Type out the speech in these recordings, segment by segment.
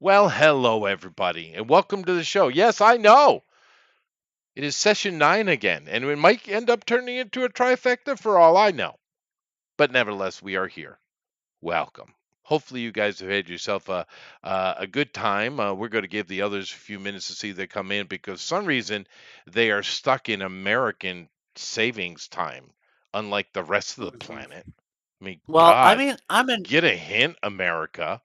Well, hello, everybody, and welcome to the show. Yes, I know. It is session 9 again, and it might end up turning into a trifecta for all I know. But nevertheless, we are here. Welcome. Hopefully, you guys have had yourself a good time. We're going to give the others a few minutes to see if they come in because for some reason they are stuck in American savings time, unlike the rest of the planet. I mean, Well, I God, mean, I'm in. get a hint, America.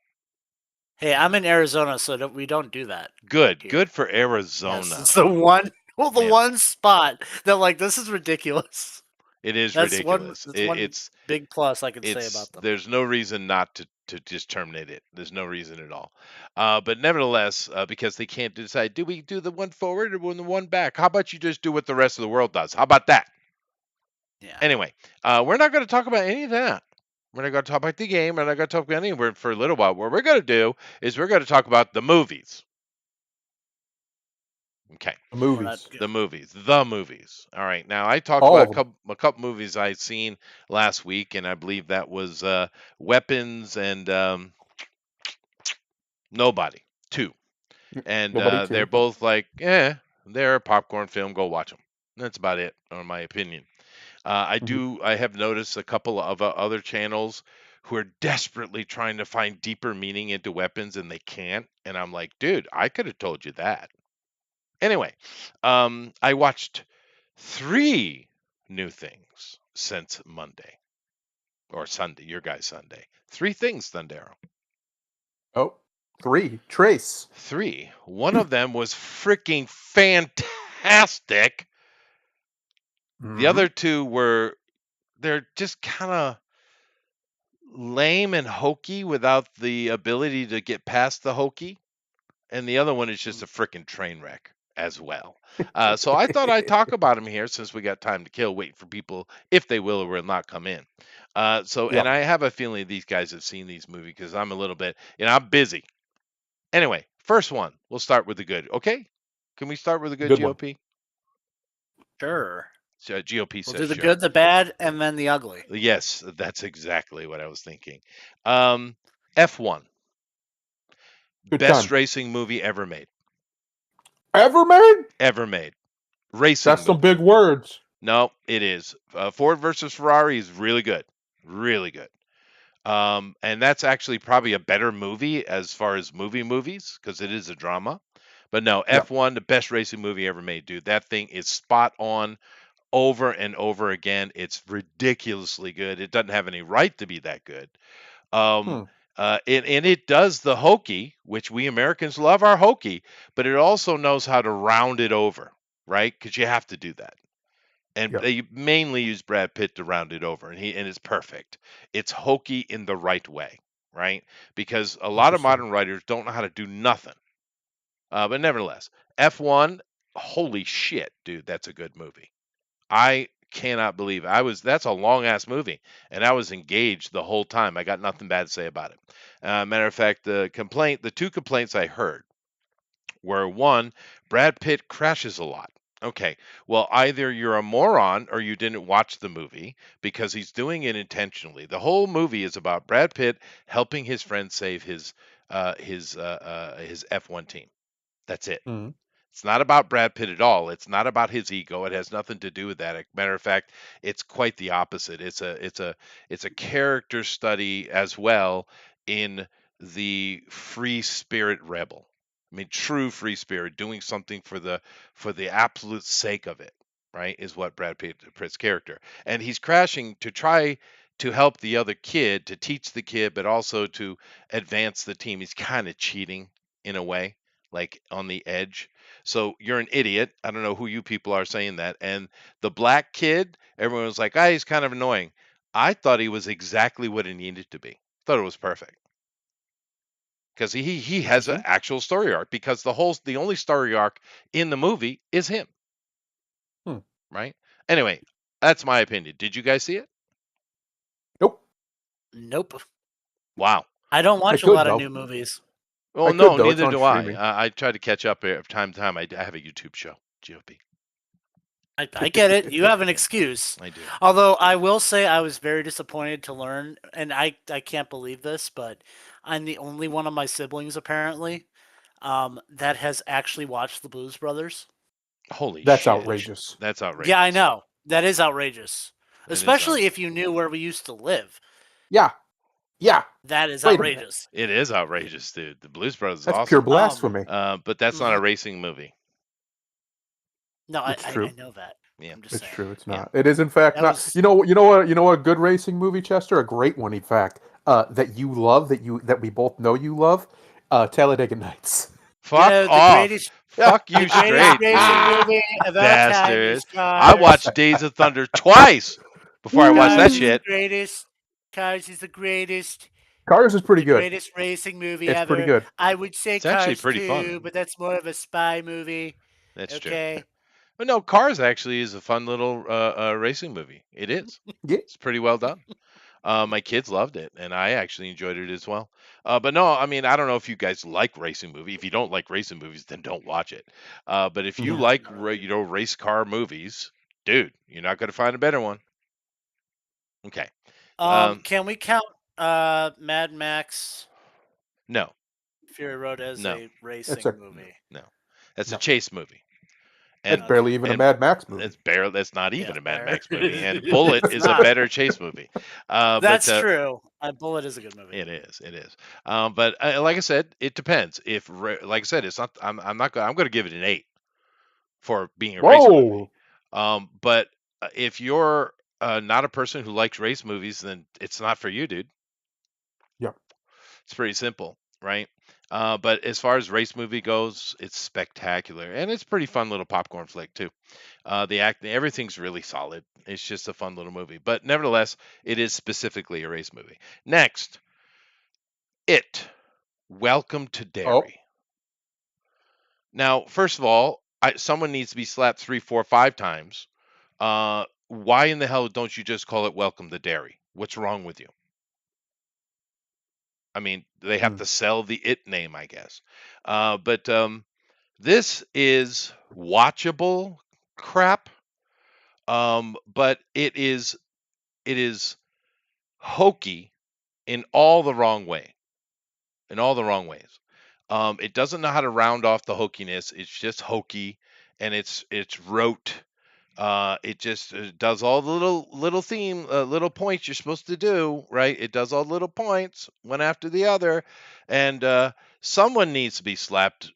Hey, I'm in Arizona, so we don't do that Good, here. good for Yes, Arizona. it's the one. Well, the Yeah. one spot that this is ridiculous. It is That's one. ridiculous. That's one big plus I can say about them. There's no reason not to just terminate it. There's no reason at all. But nevertheless, because they can't decide, do we do the one forward or the one back? How about you just do what the rest of the world does? How about that? Yeah. Anyway, we're not going to talk about any of that. We're not going to talk about the game. We're not going to talk about anywhere for a little while. What we're going to do is we're going to talk about the movies. Okay. The We're not. movies. The movies. All right. Now I talked All about of them. a couple movies I'd seen last week, and I believe that was Weapons and Nobody 2, and Nobody they're too. both like, they're a popcorn film. Go watch them. That's about it, in my opinion. I have noticed a couple of other channels who are desperately trying to find deeper meaning into weapons, and they can't. And I'm like, dude, I could have told you that. Anyway, I watched 3 new things since Monday or Sunday, your guys' Sunday. 3 things, Thundero. Oh, 3. Trace. 3. One of them was freaking fantastic. The other 2 they're just kind of lame and hokey without the ability to get past the hokey. And the other one is just a freaking train wreck as well. So I thought I'd talk about them here since we got time to kill, waiting for people, if they will or will not come in. And I have a feeling these guys have seen these movies because I'm a little bit, I'm busy. Anyway, first one, we'll start with the good. Okay? Can we start with the good, Good one. GOP? Sure. GOP We'll says do the sure. good, the bad, and then the ugly. Yes, that's exactly what I was thinking. F1. Good Best time. racing movie ever made. Ever made? Ever made. Racing That's movie. some big words. No, it is. Ford versus Ferrari is really good. Really good. And that's actually probably a better movie as far as movies because it is a drama. But no, F1, the best racing movie ever made, dude. That thing is spot on over and over again. It's ridiculously good. It doesn't have any right to be that good. And it does the hokey, which we Americans love our hokey, but it also knows how to round it over, right? Because you have to do that. And they mainly use Brad Pitt to round it over, and it's perfect. It's hokey in the right way, right? Because a lot of modern writers don't know how to do nothing. But nevertheless, F1, holy shit, dude, that's a good movie. I cannot believe it. That's a long ass movie, and I was engaged the whole time. I got nothing bad to say about it. Matter of fact, the 2 complaints I heard were, one, Brad Pitt crashes a lot. Okay, well, either you're a moron or you didn't watch the movie because he's doing it intentionally. The whole movie is about Brad Pitt helping his friend save his F1 team. That's it. It's not about Brad Pitt at all. It's not about his ego. It has nothing to do with that. Matter of fact, it's quite the opposite. It's a character study as well in the free spirit rebel. I mean, true free spirit, doing something for the absolute sake of it, right? Is what Pitt's character. And he's crashing to try to help the other kid, to teach the kid, but also to advance the team. He's kind of cheating in a way, like on the edge. So you're an idiot. I don't know who you people are saying that. And the black kid, everyone was like, he's kind of annoying. I thought he was exactly what he needed to be. Thought it was perfect. Because he has an actual story arc. Because the only story arc in the movie is him. Right? Anyway, that's my opinion. Did you guys see it? Nope. Wow. I don't watch a lot of new movies. Well, no, neither do I. I try to catch up from time to time. I have a YouTube show, GOP. I get it. You have an excuse. I do. Although I will say I was very disappointed to learn, and I can't believe this, but I'm the only one of my siblings apparently that has actually watched the Blues Brothers. Holy That's shit. outrageous. That's outrageous. Yeah, I know. That is outrageous. It is Especially if you knew where we used to live. Yeah. Yeah. That is Wait a minute. outrageous. It is outrageous, dude. The Blues Brothers is That's pure awesome. blasphemy. But that's not a Mhm. racing movie. No, It's true. I know that. Yeah. I'm just It's saying. true. It's Yeah. not. It is in fact That not. was- You know what? A good racing movie, Chester. A great one, in fact. That you love. That we both know you love. Talladega Nights. Fuck the off. greatest Fuck the you greatest straight, racing dude. movie of all time Bastard. is I Cars. watched Days of Thunder twice before I watched that Cars is the shit. greatest. Cars is the greatest. Cars is pretty The good. greatest racing movie It's ever. pretty good. I would say It's actually Cars pretty 2, fun. but that's more of a spy movie. That's true. Okay. But no, Cars actually is a fun little racing movie. It is. Yeah. It's pretty well done. My kids loved it, and I actually enjoyed it as well. But no, I mean, I don't know if you guys like racing movie. If you don't like racing movies, then don't watch it. But if you Mhm. like, not really. race car movies, dude, you're not going to find a better one. Okay. Can we count Mad Max No, Fury Road as no, a It's racing a movie? no. That's a No. chase movie, That's and barely even a and Mad Max movie. that's not even Yeah, a Mad fair. Max movie. And Bullet It's is a not. better chase movie. That's true. Bullet is a good movie. It is. It is. But like I said, it depends. Like I said, it's not. I'm not. I'm going to give it an 8 for being a race movie. Whoa. But if you're not a person who likes race movies, then it's not for you, dude. Yep. It's pretty simple, right? But as far as race movie goes, it's spectacular, and it's pretty fun little popcorn flick too. The acting, everything's really solid. It's just a fun little movie. But nevertheless, it is specifically a race movie. Next, It. Welcome to Oh. Derry. Now, first of all, someone needs to be slapped 3, 4, 5 times. Why in the hell don't you just call it Welcome to Derry? What's wrong with you? I mean, they have Hmm. to sell the It name, I guess. But this is watchable crap. But it is hokey in all the wrong way. In all the wrong ways. It doesn't know how to round off the hokiness. It's just hokey, and it's rote. It just does all the little points you're supposed to do, right? It does all the little points one after the other, and someone needs to be slapped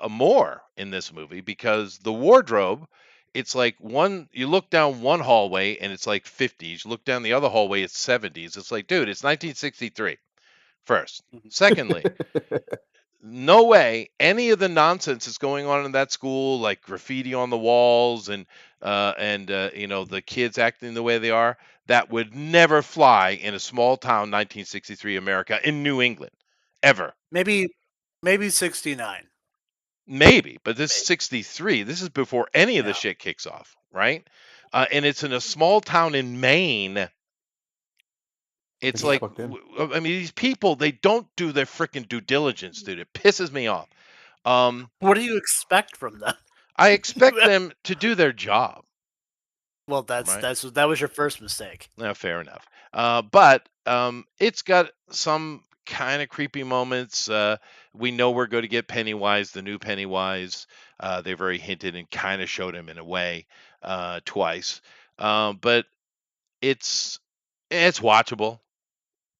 more in this movie because the wardrobe. It's like you look down one hallway and it's like 50s. You look down the other hallway, it's 70s. It's like, dude, it's 1963. First. Secondly, no way any of the nonsense that's going on in that school, like graffiti on the walls and the kids acting the way they are, that would never fly in a small town 1963 America in New England, ever. Maybe 69. Maybe, but this is 63. This is before any of the Yeah. shit kicks off, right? And it's in a small town in Maine. It's They like, fucked in. I mean, these people, they don't do their freaking due diligence, dude. It pisses me off. What do you expect from them? I expect them to do their job, Well, right? that was your first mistake. No, fair enough. But it's got some kind of creepy moments. We know we're going to get Pennywise, the new Pennywise. They've already hinted and kind of showed him in a way twice. But it's watchable,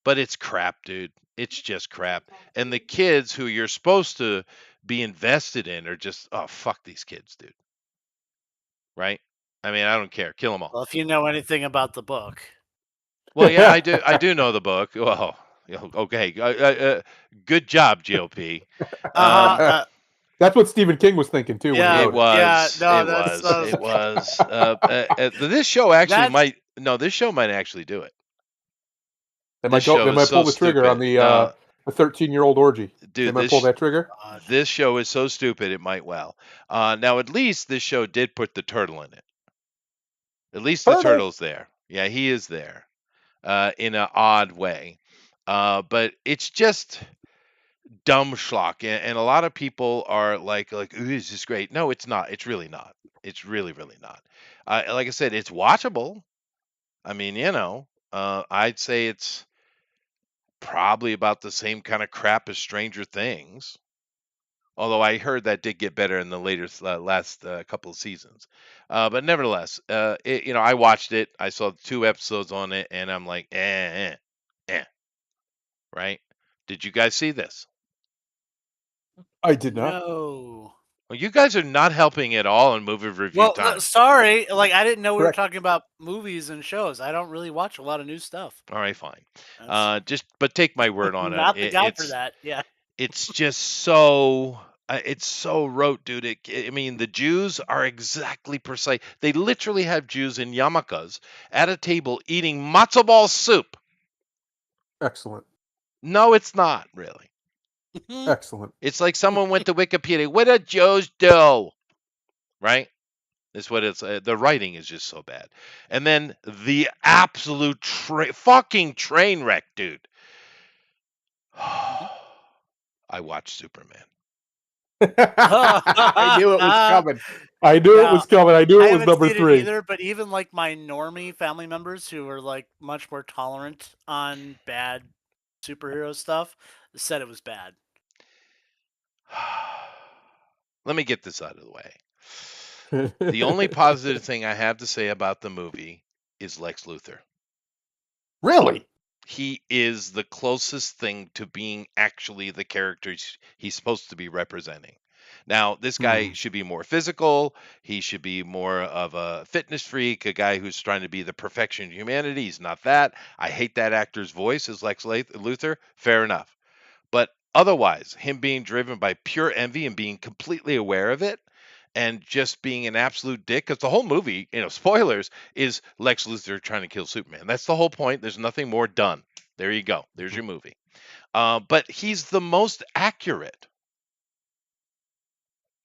but it's crap, dude. It's just crap. And the kids who you're supposed to be invested in are just, oh, fuck these kids, dude. Right? I mean, I don't care. Kill them all. Well, if you know anything about the book. Well, yeah, I do. I do know the book. Well, okay. Good job, GOP. That's what Stephen King was thinking too when he Yeah, It wrote it. was. no, It that's was. It was. This show actually That's- might. No, this show might actually do it. They This might go. show They is might so pull the trigger on stupid. the 13-year-old orgy. They Dude, might pull that trigger. this show is so stupid it might well. Now, at least this show did put the turtle in it. At least the Turtle. turtle's there. Yeah, he is there. In an odd way. But it's just dumb schlock, and a lot of people are like, "Ooh, is this great?" No, it's not. It's really not. It's really, really not. Like I said, it's watchable. I mean, I'd say it's probably about the same kind of crap as Stranger Things. Although I heard that did get better in the later last couple of seasons. But nevertheless, I watched it. I saw 2 episodes on it, and I'm like, right? Did you guys see this? I did not. No. Well, you guys are not helping at all in movie review Well, time. sorry. Like, I didn't know we were Correct. talking about movies and shows. I don't really watch a lot of new stuff. All right, fine. That's But take my word on it. not the guy for that. Yeah. It's just so it's so rote, dude. I mean, the Jews are exactly precise. They literally have Jews in yarmulkes at a table eating matzo ball soup. Excellent. No, it's not really. Excellent. It's like someone went to Wikipedia. What do Jews do? Right? That's what it's. The writing is just so bad. And then the absolute fucking train wreck, dude. I watched Superman. I knew it was coming. I knew it was coming. I knew it was haven't number seen 3. it either, but even like my normie family members who are like much more tolerant on bad superhero stuff said it was bad. Let me get this out of the way. The only positive thing I have to say about the movie is Lex Luthor. Really? He is the closest thing to being actually the character he's supposed to be representing. Now, this guy should be more physical. He should be more of a fitness freak, a guy who's trying to be the perfection of humanity. He's not that. I hate that actor's voice as Lex Luthor. Fair enough. But otherwise, him being driven by pure envy and being completely aware of it and just being an absolute dick, because the whole movie, spoilers, is Lex Luthor trying to kill Superman. That's the whole point. There's nothing more done. There you go. There's your movie. But he's the most accurate,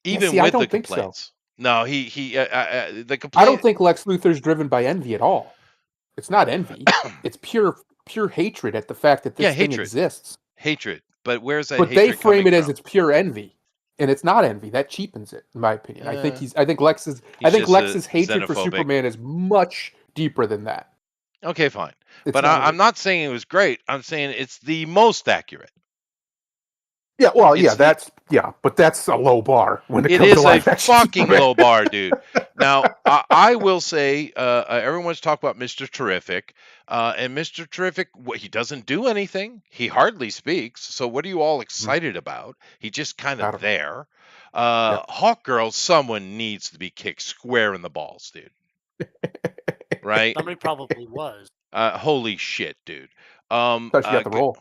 even I with don't the think so. complaints. No, the complaint. I don't think Lex Luthor's driven by envy at all. It's not envy. It's pure hatred at the fact that this thing exists. Hatred. But where's that But hatred they frame it as from? it's pure envy. And it's not envy. That cheapens it, in my opinion. I think Lex's hatred for xenophobic. Superman is much deeper than that. Okay, fine. It's But I'm not saying it was great. I'm saying it's the most accurate. Yeah, well, but that's a low bar when it comes to live action. It is a fucking low bar, dude. Now, I will say, everyone's talking about Mr. Terrific, and Mr. Terrific, he doesn't do anything. He hardly speaks. So what are you all excited about? He's just kind of there. Hawk Girl, someone needs to be kicked square in the balls, dude. Right? Somebody probably was. Holy shit, dude. Thought she got the role.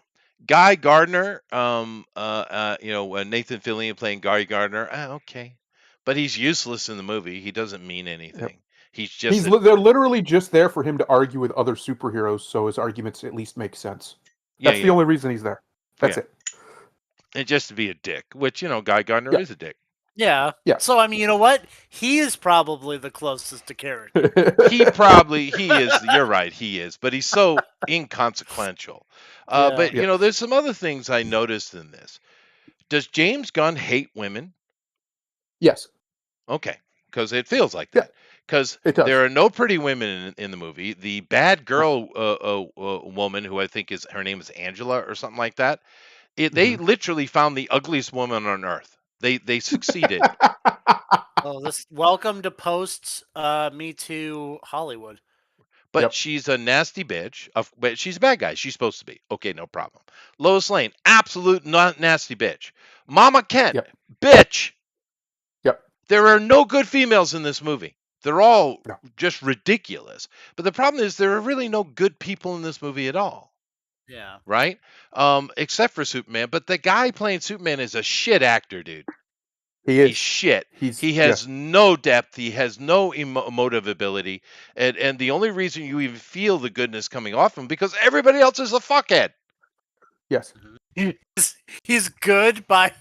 Guy Gardner, Nathan Fillion playing Guy Gardner. Okay, but he's useless in the movie. He doesn't mean anything. Yep. They're literally just there for him to argue with other superheroes, so his arguments at least make sense. That's the only reason he's there. That's it. And just to be a dick, which Guy Gardner is a dick. Yeah. So I mean, you know what? He is probably the closest to character. He is. You're right. He is, but he's so inconsequential. But there's some other things I noticed in this. Does James Gunn hate women? Yes. Okay, because it feels like that. Because there are no pretty women in the movie. The bad girl woman, who I think her name is Angela or something like that. They literally found the ugliest woman on earth. They succeeded. Welcome to post Me Too Hollywood. But she's a nasty bitch. But she's a bad guy. She's supposed to be. Okay, no problem. Lois Lane, absolute nasty bitch. Mama Kent, bitch. Yep. There are no good females in this movie. They're all just ridiculous. But the problem is there are really no good people in this movie at all. Yeah. Right? Except for Superman. But the guy playing Superman is a shit actor, dude. He's shit. He has no depth. He has no emotive ability. And the only reason you even feel the goodness coming off him because everybody else is a fuckhead. Yes. He's good by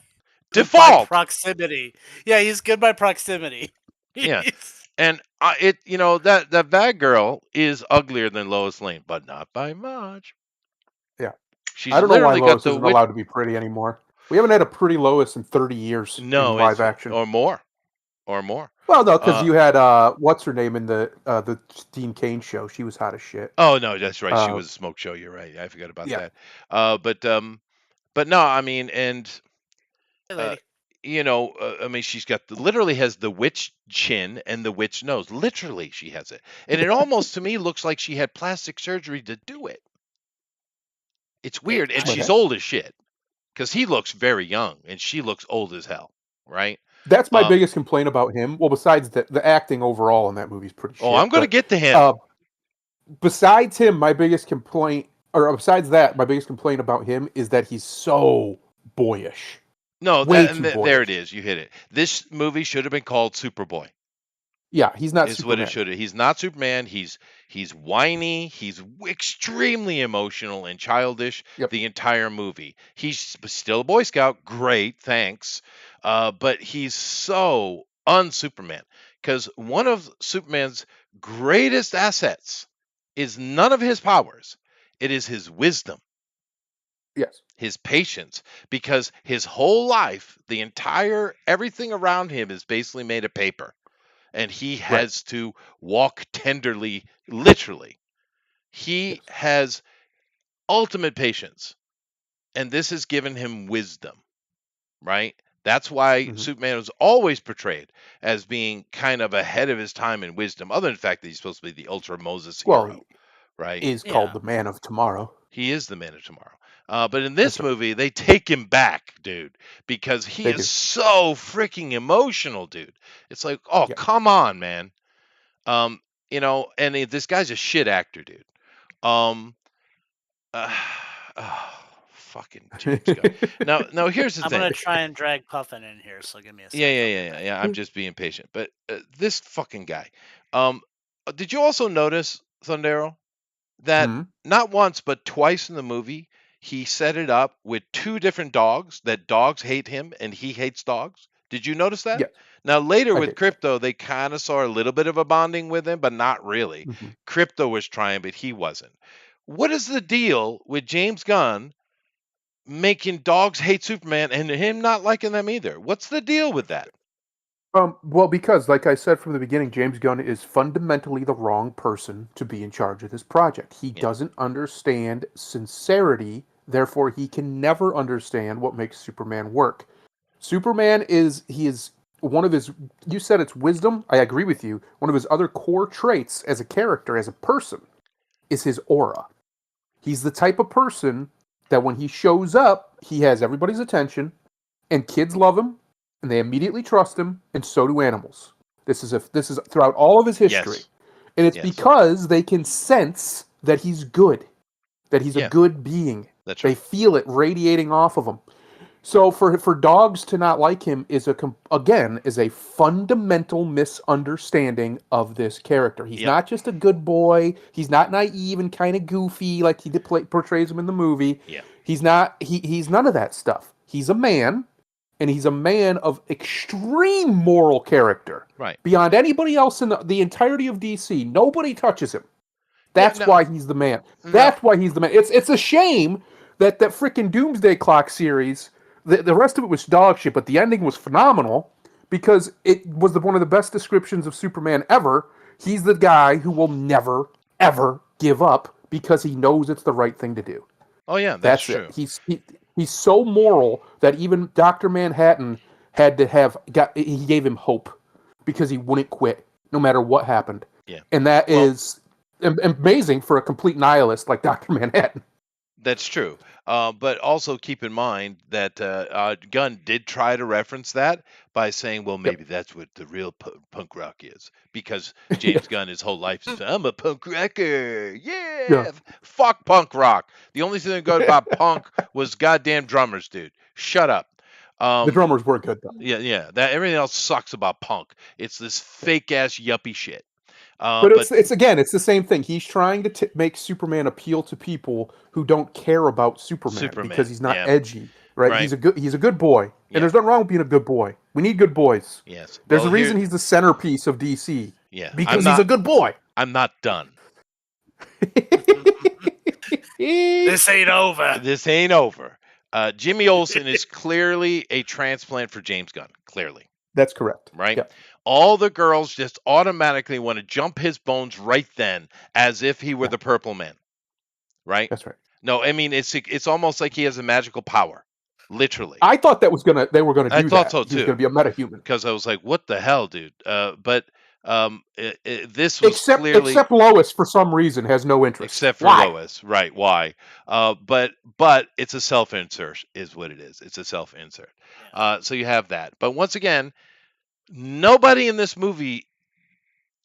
default. By proximity. Yeah, he's good by proximity. Yeah. And that bad girl is uglier than Lois Lane, but not by much. Yeah. She's I don't know why Lois isn't allowed to be pretty anymore. We haven't had a pretty Lois in 30 years in live action. Or more. Well, no, because you had what's her name in the Dean Cain show. She was hot as shit. Oh no, that's right. She was a smoke show. You're right. I forgot about that. But no, I mean, and I mean, she's got literally has the witch chin and the witch nose. Literally, she has it, and it almost to me looks like she had plastic surgery to do it. It's It weird, and might. she's old as shit because he looks very young and she looks old as hell, right? That's my Uh, biggest complaint about him. Well, besides the acting overall in that movie is pretty oh, I'm shit. gonna But get to him. uh, besides him, my biggest complaint, or besides that, my biggest complaint about him is that he's so boyish, No, way too there boyish. it is. You hit it. This movie should have been called Superboy. Yeah, he's not Is what it Superman. should have. He's not Superman. He's whiny. He's extremely emotional and childish Yep. the entire movie. He's still a Boy Scout. Great, thanks. But he's so un-Superman because one of Superman's greatest assets is none of his powers. It is his wisdom, Yes. his patience, because his whole life, the entire everything around him is basically made of paper and he Right. has to walk tenderly, literally. He Yes. has ultimate patience, and this has given him wisdom, right? That's why Hmm. Superman was always portrayed as being kind of ahead of his time in wisdom, other than the fact that he's supposed to be the ultra Moses Well, hero, right? he is called Yeah. the Man of Tomorrow. He is the man of tomorrow. But in this That's right. movie, they take him back, dude, because he They is do. so freaking emotional, dude. It's like, oh, Yeah. come on, man. Um, and this guy's a shit actor, dude. Um, uh, oh, fucking James Gunn. Now here's the I'm thing. gonna try and drag Puffin in here, so give me a Yeah, sec. yeah, I'll be yeah, yeah, back. yeah. I'm just being patient. But this fucking guy. Um, did you also notice, Thundero, that Hmm. not once but twice in the movie he set it up with two different dogs that dogs hate him and he hates dogs? Did you notice that? Yes, Now later I with did. Yeah. Crypto, they kind of saw a little bit of a bonding with him, but not really. Hmm. Crypto was trying, but he wasn't. What is the deal with James Gunn making dogs hate Superman and him not liking them either? What's the deal with that? Well, because, like I said from the beginning, James Gunn is fundamentally the wrong person to be in charge of this project. He Yeah. doesn't understand sincerity, therefore, he can never understand what makes Superman work. Superman he is one of his, you said it's wisdom. I agree with you. One of his other core traits as a character, as a person, is his aura. He's the type of person that when he shows up, he has everybody's attention, and kids love him, and they immediately trust him, and so do animals. This is throughout all of his history, Yes. and it's Yes. because they can sense that he's good, that he's a Yeah. good being. That's They right. feel it radiating off of him. So for dogs to not like him is a fundamental misunderstanding of this character. He's Yep. not just a good boy. He's not naive and kind of goofy like portrays him in the movie. Yeah. He's none of that stuff. He's a man, and he's a man of extreme moral character. Right. Beyond anybody else in the entirety of DC, nobody touches him. Yeah. That's why he's the man. No. That's why he's the man. It's a shame that freaking Doomsday Clock series, the rest of it was dog shit, but the ending was phenomenal because it was one of the best descriptions of Superman ever. He's the guy who will never ever give up because he knows it's the right thing to do. Oh yeah, that's That's it. true. He's so moral that even Dr. Manhattan had to he gave him hope because he wouldn't quit no matter what happened. Yeah. And that Well, is amazing for a complete nihilist like Dr. Manhattan. that's true. But also keep in mind that Gunn did try to reference that by saying, well, Yep. maybe that's what the real punk rock is. Because Yeah. James Gunn, his whole life is, I'm a punk rocker. Yeah. Yeah. Fuck punk rock. The only thing good about punk was goddamn drummers, dude. Shut up. The drummers were good though. Yeah. That everything else sucks about punk. It's this fake ass yuppie shit. But But it's the same thing. He's trying to make Superman appeal to people who don't care about Superman because he's not yeah. edgy, right? Right. He's a good boy, and Yeah. there's nothing wrong with being a good boy. We need good boys. Yes. There's Well, a reason here, he's the centerpiece of DC. yeah. Because he's a good boy. I'm not done. This ain't over. This ain't over. Jimmy Olsen is clearly a transplant for James Gunn. Clearly. That's correct. Right? Yep. All the girls just automatically want to jump his bones right then, as if he were the Purple Man. Right? That's right. No, I mean it's almost like he has a magical power. literally. I thought they were gonna I do thought that. so He was too, gonna be a metahuman. because I was like, "What the hell, dude?" But this was Except clearly, Lois for some reason has no interest. except for Why? Lois, right? Why? But it's a self insert, is what it is. It's a self insert. Yeah. So you have that. But once again, nobody in this movie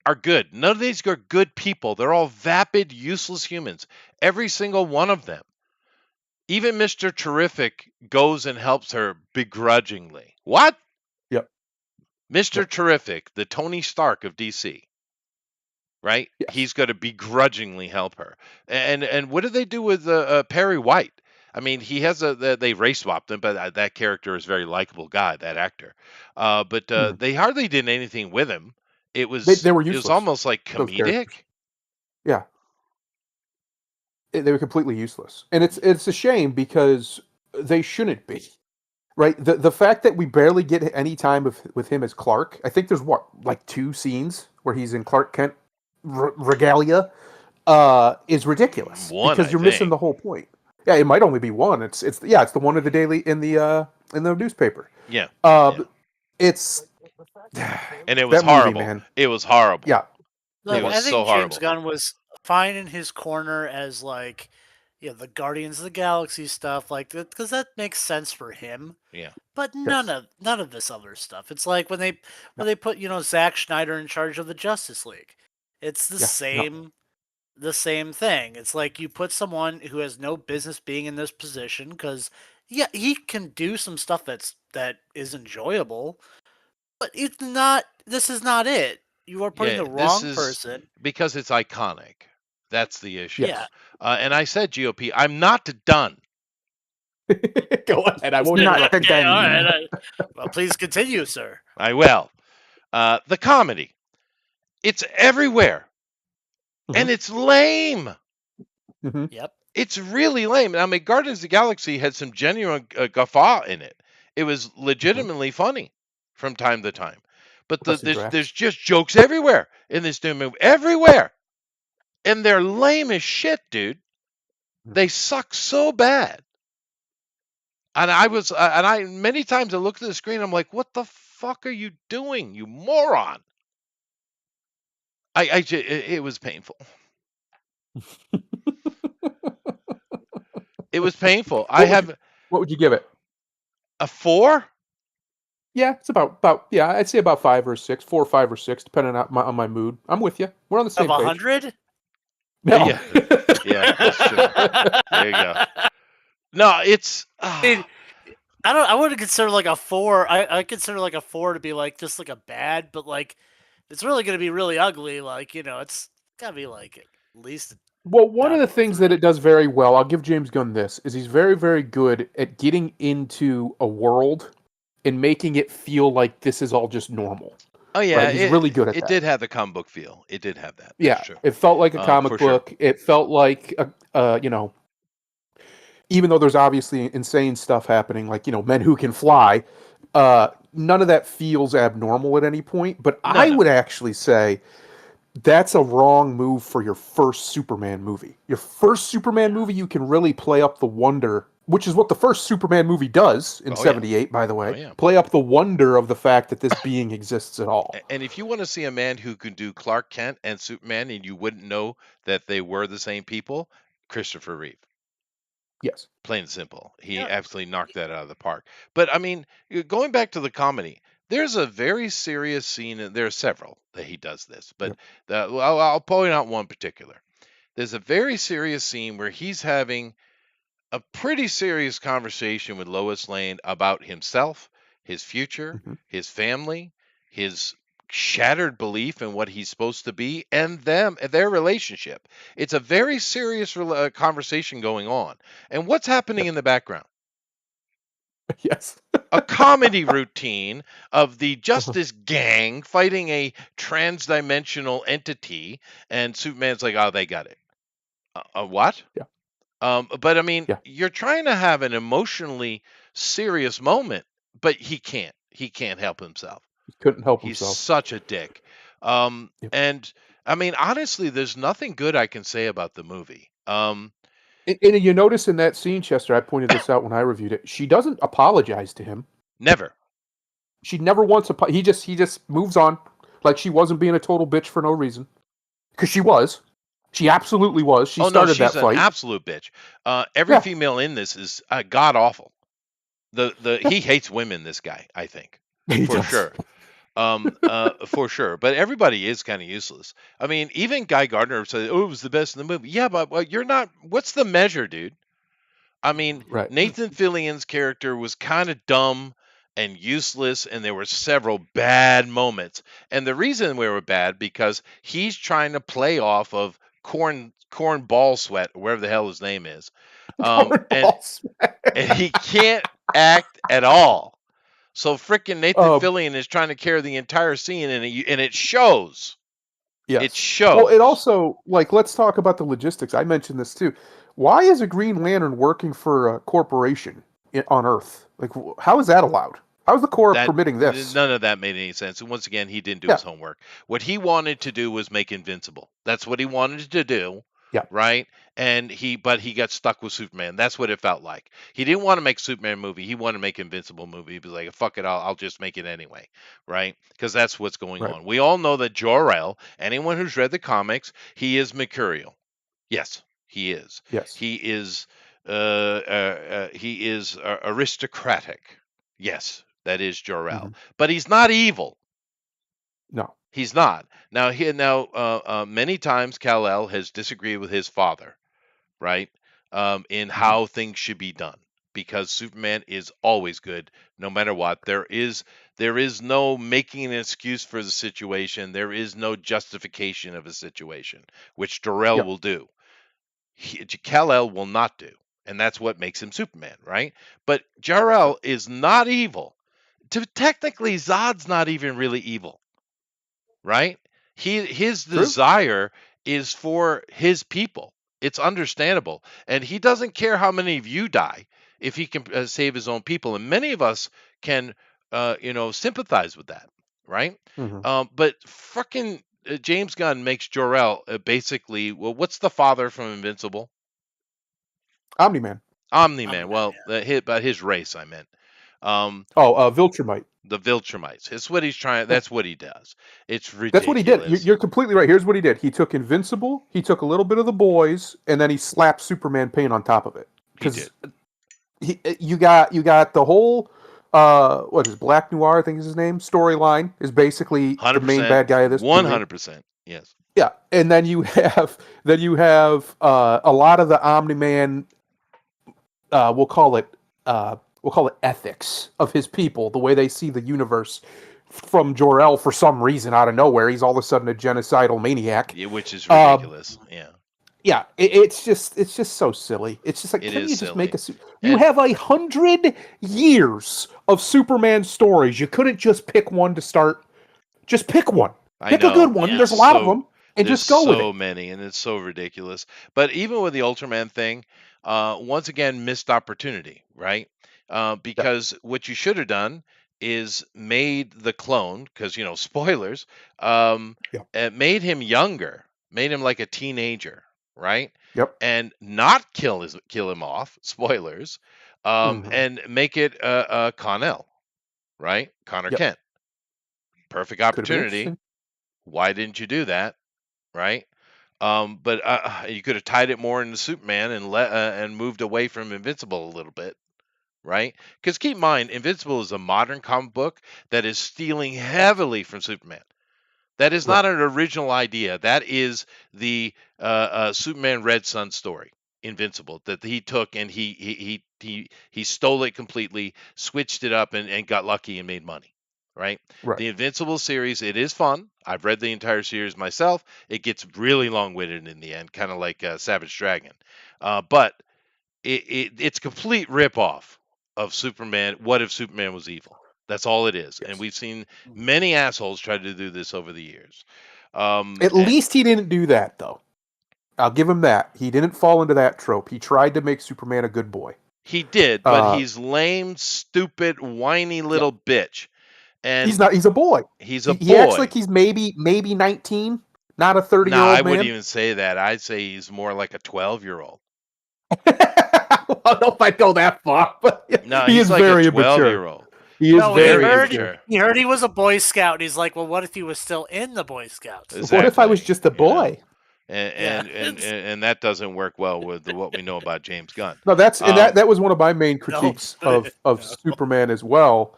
are good. None of these are good people. They're all vapid, useless humans. Every single one of them. Even Mr. Terrific goes and helps her begrudgingly. What? Yep. Mr. Yep. Terrific, the Tony Stark of DC, right? Yes. He's going to begrudgingly help her. And what did they do with Perry White? I mean, he has they race swapped him, but that character is a very likable guy, that actor. But Mhm. they hardly did anything with him. They were It was useless. almost like Those characters. comedic. Yeah. They were completely useless, and it's a shame because they shouldn't be. Right. The fact that we barely get any time with him as Clark. I think there's like 2 scenes where he's in Clark Kent regalia. Is ridiculous One, because I you're missing think. the whole point. Yeah, it might only be one. It's the one of the daily in the newspaper. Yeah. Uh, Yeah. it's And it was that movie, horrible. man. It was horrible. Yeah, it It Look, was I was. so think James horrible. Gunn was fine in his corner as like, the Guardians of the Galaxy stuff, like that, because that makes sense for him. Yeah. But Yes. none of this other stuff. It's like when No. they put Zack Schneider in charge of the Justice League. It's Yeah. No. the same thing. It's like you put someone who has no business being in this position because yeah, he can do some stuff that is enjoyable, but it's not. This is not it. You are putting Yeah. the This wrong is person. because it's iconic. That's the issue. Yeah. Yes. And I said GOP. I'm not done. Go ahead. I won't Okay, interrupt. all right. Well, please continue, sir. I will. The comedy. It's everywhere. And Mhm. it's lame. Mhm. Yep. It's really lame. I mean, Guardians of the Galaxy had some genuine guffaw in it. It was Mhm. legitimately funny from time to time. But Wesley there's Drax. just jokes everywhere in this new movie. Everywhere. And they're lame as shit, dude. They suck so bad. And I many times I look at the screen, I'm like, what the fuck are you doing, you moron? It was painful. It was painful. I What would you have What would you give it? a 4. Yeah, it's about yeah. I'd say about 5 or 6, 4 or 5 or 6, depending on my mood. I'm with you. We're on the Of same page. 100. No. Yeah, yeah, that's true. There you go. No, it's I don't. I wouldn't consider like a 4. I consider like a 4 to be like just like a bad, but like it's really gonna be really ugly. Like it's gotta be like at least Well, one of down the to a things that 3. it does very well, I'll give James Gunn this, is he's very, very good at getting into a world and making it feel like this is all just normal. oh yeah, Right? He's really good at it that. did have the comic book feel. It did have that. That's Yeah, true. it felt like a For comic sure. book. It felt like even though there's obviously insane stuff happening, like men who can fly, none of that feels abnormal at any point. But I No. would actually say that's a wrong move for your first Superman movie. Your first Superman movie, you can really play up the wonder, which is what the first Superman movie does in Oh yeah. '78, by the Oh way. yeah. Play up the wonder of the fact that this being exists at all. And if you want to see a man who can do Clark Kent and Superman and you wouldn't know that they were the same people, Christopher Reeve. Yes. Plain and simple. He Yep. absolutely knocked that out of the park. But I mean, going back to the comedy, there's a very serious scene, and there are several that he does this, but Yep. I'll point out one particular. There's a very serious scene where he's having a pretty serious conversation with Lois Lane about himself, his future, Mhm. his family, his shattered belief in what he's supposed to be, and their relationship. It's a very serious conversation going on. And what's happening in the background? Yes. A comedy routine of the Uh-huh. Justice Gang fighting a transdimensional entity, and Superman's like, "Oh, they got it." What? Yeah. But I mean, Yeah. you're trying to have an emotionally serious moment, but he can't. He can't help himself. He couldn't help He's himself. such a dick. Yep. And I mean, honestly, there's nothing good I can say about the movie. And you notice in that scene, Chester, I pointed this out when I reviewed it. She doesn't apologize to him. Never. She never once. He just moves on, like she wasn't being a total bitch for no reason. Because she was. She absolutely was. She Oh no, started she's that an fight. absolute bitch. Every Yeah, female in this is god awful. yeah. He hates women. This guy, I think, He for does. sure. For sure. But everybody is kind of useless. I mean, even Guy Gardner said, "Oh, it was the best in the movie." Yeah, but well, you're not. What's the measure, dude? I mean, Right. Nathan Fillion's character was kind of dumb and useless, and there were several bad moments. And the reason we were bad because he's trying to play off of corn ball sweat, or whatever the hell his name is, and Cornballs. he can't act at all. So freaking Nathan Um, Fillion is trying to carry the entire scene, and it shows. It yes. Well, it shows also, like, let's talk about the logistics. I mentioned this too. Why is a Green Lantern working for a corporation on Earth? Like, how is that allowed? How is the Corps that permitting this? none of that made any sense. And once again, he didn't do Yeah. his homework. What he wanted to do was make Invincible. That's what he wanted to do, Yeah. right? But he got stuck with Superman. That's what it felt like. He didn't want to make Superman movie. He wanted to make Invincible movie. He was like, fuck it, I'll just make it anyway, right? Because that's what's going Right. on. We all know that Jor-El, anyone who's read the comics, he is mercurial. Yes, he is. Yes. He is aristocratic. Yes, that is Hmm. Jor-El, but he's not evil. No. He's not. Many times Kal-El has disagreed with his father, right? In Hmm. how things should be done, because Superman is always good, no matter what. There is no making an excuse for the situation. There is no justification of a situation, which Jor-El Yep. will do. Kal-El will not do, and that's what makes him Superman, right? But Right. Jor-El is not evil. Technically, Zod's not even really evil, right? His True. desire is for his people. It's understandable, and he doesn't care how many of you die if he can save his own people. And many of us can, sympathize with that, right? Hmm. But fucking James Gunn makes Jor-El basically. Well, what's the father from Invincible? Omni Man. Omni-Man. Omni-Man, Well, yeah. about his race, I meant. Um, Oh, Viltrumite. the Viltrumites. It's what he's trying. Yeah. That's what he does. It's That's what he did. ridiculous. You're completely right. Here's what he did. He took Invincible, he took a little bit of the boys, and then he slapped Superman paint on top of it. He Because did. you got the whole what is Black Noir, I think is his name, storyline is basically the main 100%. bad guy of this movie. 100%. Yes. Yeah, and then you have a lot of the Omni Man, we'll call it ethics of his people, the way they see the universe from Jor-El. For some reason out of nowhere, he's all of a sudden a genocidal maniac. Yeah, which is Um, ridiculous. Yeah. yeah, it's just so silly. It's just like, It can is you just make silly. you And have 100 years of Superman stories. You couldn't just pick one to start. Just pick one. I Pick a know good one. there's There's a lot of so them, and there's just go with so it. many, and it's so ridiculous. But even with the Ultraman thing, once again, missed opportunity, right? Yeah, Because what you should have done is made the clone, because spoilers, yeah, made him younger, made him like a teenager, right? yep, And not kill him off, spoilers, hmm, and make it Connell, right? Connor yep. Kent. Perfect Could have been opportunity. interesting. Why didn't you do that, right? But you could have tied it more into Superman and moved away from Invincible a little bit, right? Because keep in mind, Invincible is a modern comic book that is stealing heavily from Superman. That is Right, not an original idea. That is the Superman Red Sun story, Invincible, that he took and he stole it completely, switched it up, and got lucky and made money. Right. right. The Invincible series, it is fun. I've read the entire series myself. It gets really long-winded in the end, kind of like Savage Dragon, but it's complete ripoff of Superman. What if Superman was evil? That's all it is. And Yes. we've seen many assholes try to do this over the years. At And least he didn't do that, though. I'll give him that. He didn't fall into that trope. He tried to make Superman a good boy. he did, but Uh, he's lame, stupid, whiny yeah. little bitch. He's And not. He's a boy. he's a He acts like boy. he's maybe 19, not a 30 Nah, year I old wouldn't man. even say that. I'd say he's more like a 12-year-old. I don't know if I'd go that far, but No, he he's is like a very immature. 12-year-old. He is No, he very Very heard immature. immature. he heard he was a Boy Scout, and he's like, "Well, what if he was still in the Boy Scouts?" Exactly. What if I was just a You know? boy? Yeah, And that doesn't work well with what we know about James Gunn. No, that's and that was one of my main no, critiques of no. Superman as well,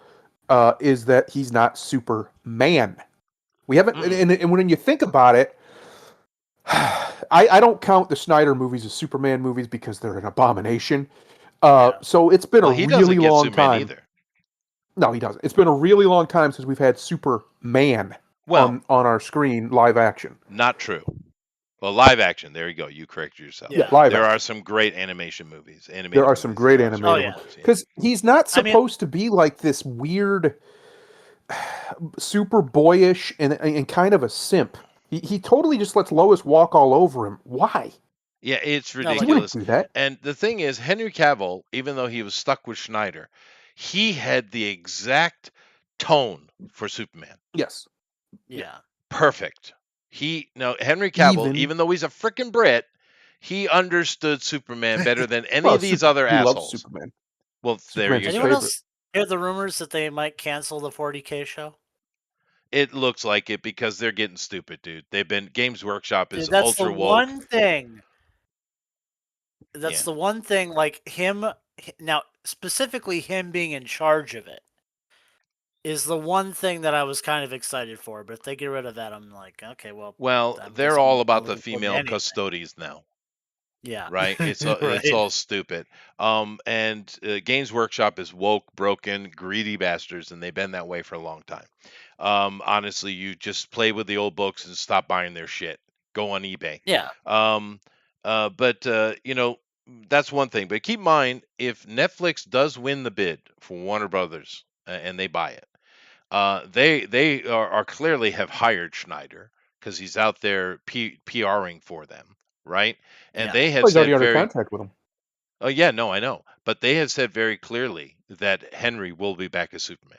is that he's not Superman. We haven't, and when you think about it, I don't count the Snyder movies as Superman movies because they're an abomination. Yeah. So it's been a Well, he doesn't really get long Superman time. either. No, he doesn't. It's been a really long time since we've had Superman Well, on our screen live action. not true. Well, live action. There you go. You corrected yourself. Yeah, Yeah. live There are action. some great animation movies. There Animated are some movies. great There are some Oh animated great yeah. ones ones. Yeah. because he's not I mean, supposed to be like this weird, super boyish and kind of a simp. He totally just lets Lois walk all over him. Why? Yeah, it's no, He like wouldn't ridiculous. do that. And the thing is, Henry Cavill, even though he was stuck with Schneider, he had the exact tone for Superman. Yes. yeah. Perfect. Henry Cavill, Even even though he's a freaking Brit, he understood Superman better than any well, of these other he loves assholes. Superman. Well, there Superman's you his go. Anyone favorite. else hear the rumors that they might cancel the 40K show? It looks like it because they're getting stupid, dude. Games Workshop is Dude, that's the ultra woke. one thing. That's Yeah. the one thing. Like him now, specifically him being in charge of it is the one thing that I was kind of excited for. But if they get rid of that, I'm like, okay, well, Well, I guess they're I'm all not about the looking forward to female anything. custodies now. Yeah. Right? It's right. all stupid. And Games Workshop is woke, broken, greedy bastards, and they've been that way for a long time. Honestly, you just play with the old books and stop buying their shit. Go on eBay. Yeah. Um, but that's one thing. But keep in mind, if Netflix does win the bid for Warner Brothers and they buy it, they are clearly have hired Schneider because he's out there PRing for them, right? And Yeah. they Well, have he's already said under very, contract with him. oh yeah, no, I know, but they have said very clearly that Henry will be back as Superman.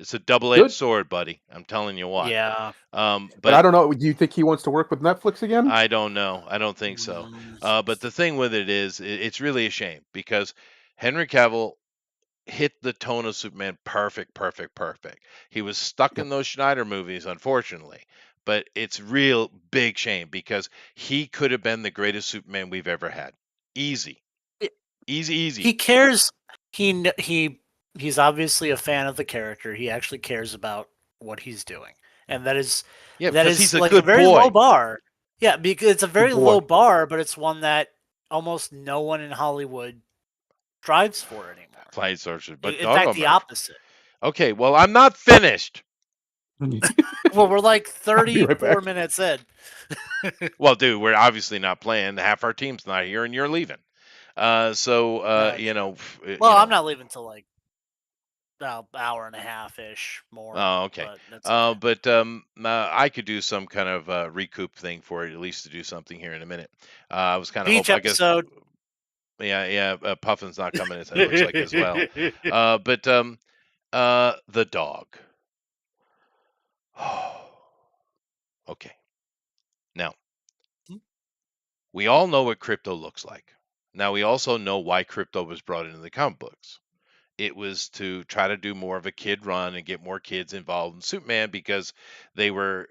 It's a double-edged Good. sword, buddy. I'm telling you what. Yeah. But But I don't know. Do you think he wants to work with Netflix again? I don't know. I don't think so. But the thing with it is, it's really a shame because Henry Cavill hit the tone of Superman perfect, perfect, perfect. He was stuck Yep. in those Schneider movies, unfortunately. But it's real big shame because he could have been the greatest Superman we've ever had. Easy. Easy, easy. He cares. He's obviously a fan of the character. He actually cares about what he's doing, and Yeah, that because is he's a like a good very low boy. bar. Yeah, because it's a very Good boy. low bar, but it's one that almost no one in Hollywood strives for anymore. Flying sorcerer, but In fact, doggone the Murph. opposite. Okay, well, I'm not finished. Well, we're like be right 34 back. minutes in. Well, dude, we're obviously not playing. Half our team's not here, and you're leaving. So Well, I'm not leaving till like about hour and a half ish more. Oh, okay. But that's okay. I could do some kind of recoup thing for it, at least to do something here in a minute. I was kind of Each hoping, I guess, episode. yeah. Puffin's not coming, it looks like as well. The dog. Okay. Now, we all know what crypto looks like. Now, we also know why crypto was brought into the comic books. It was to try to do more of a kid run and get more kids involved in Superman because they were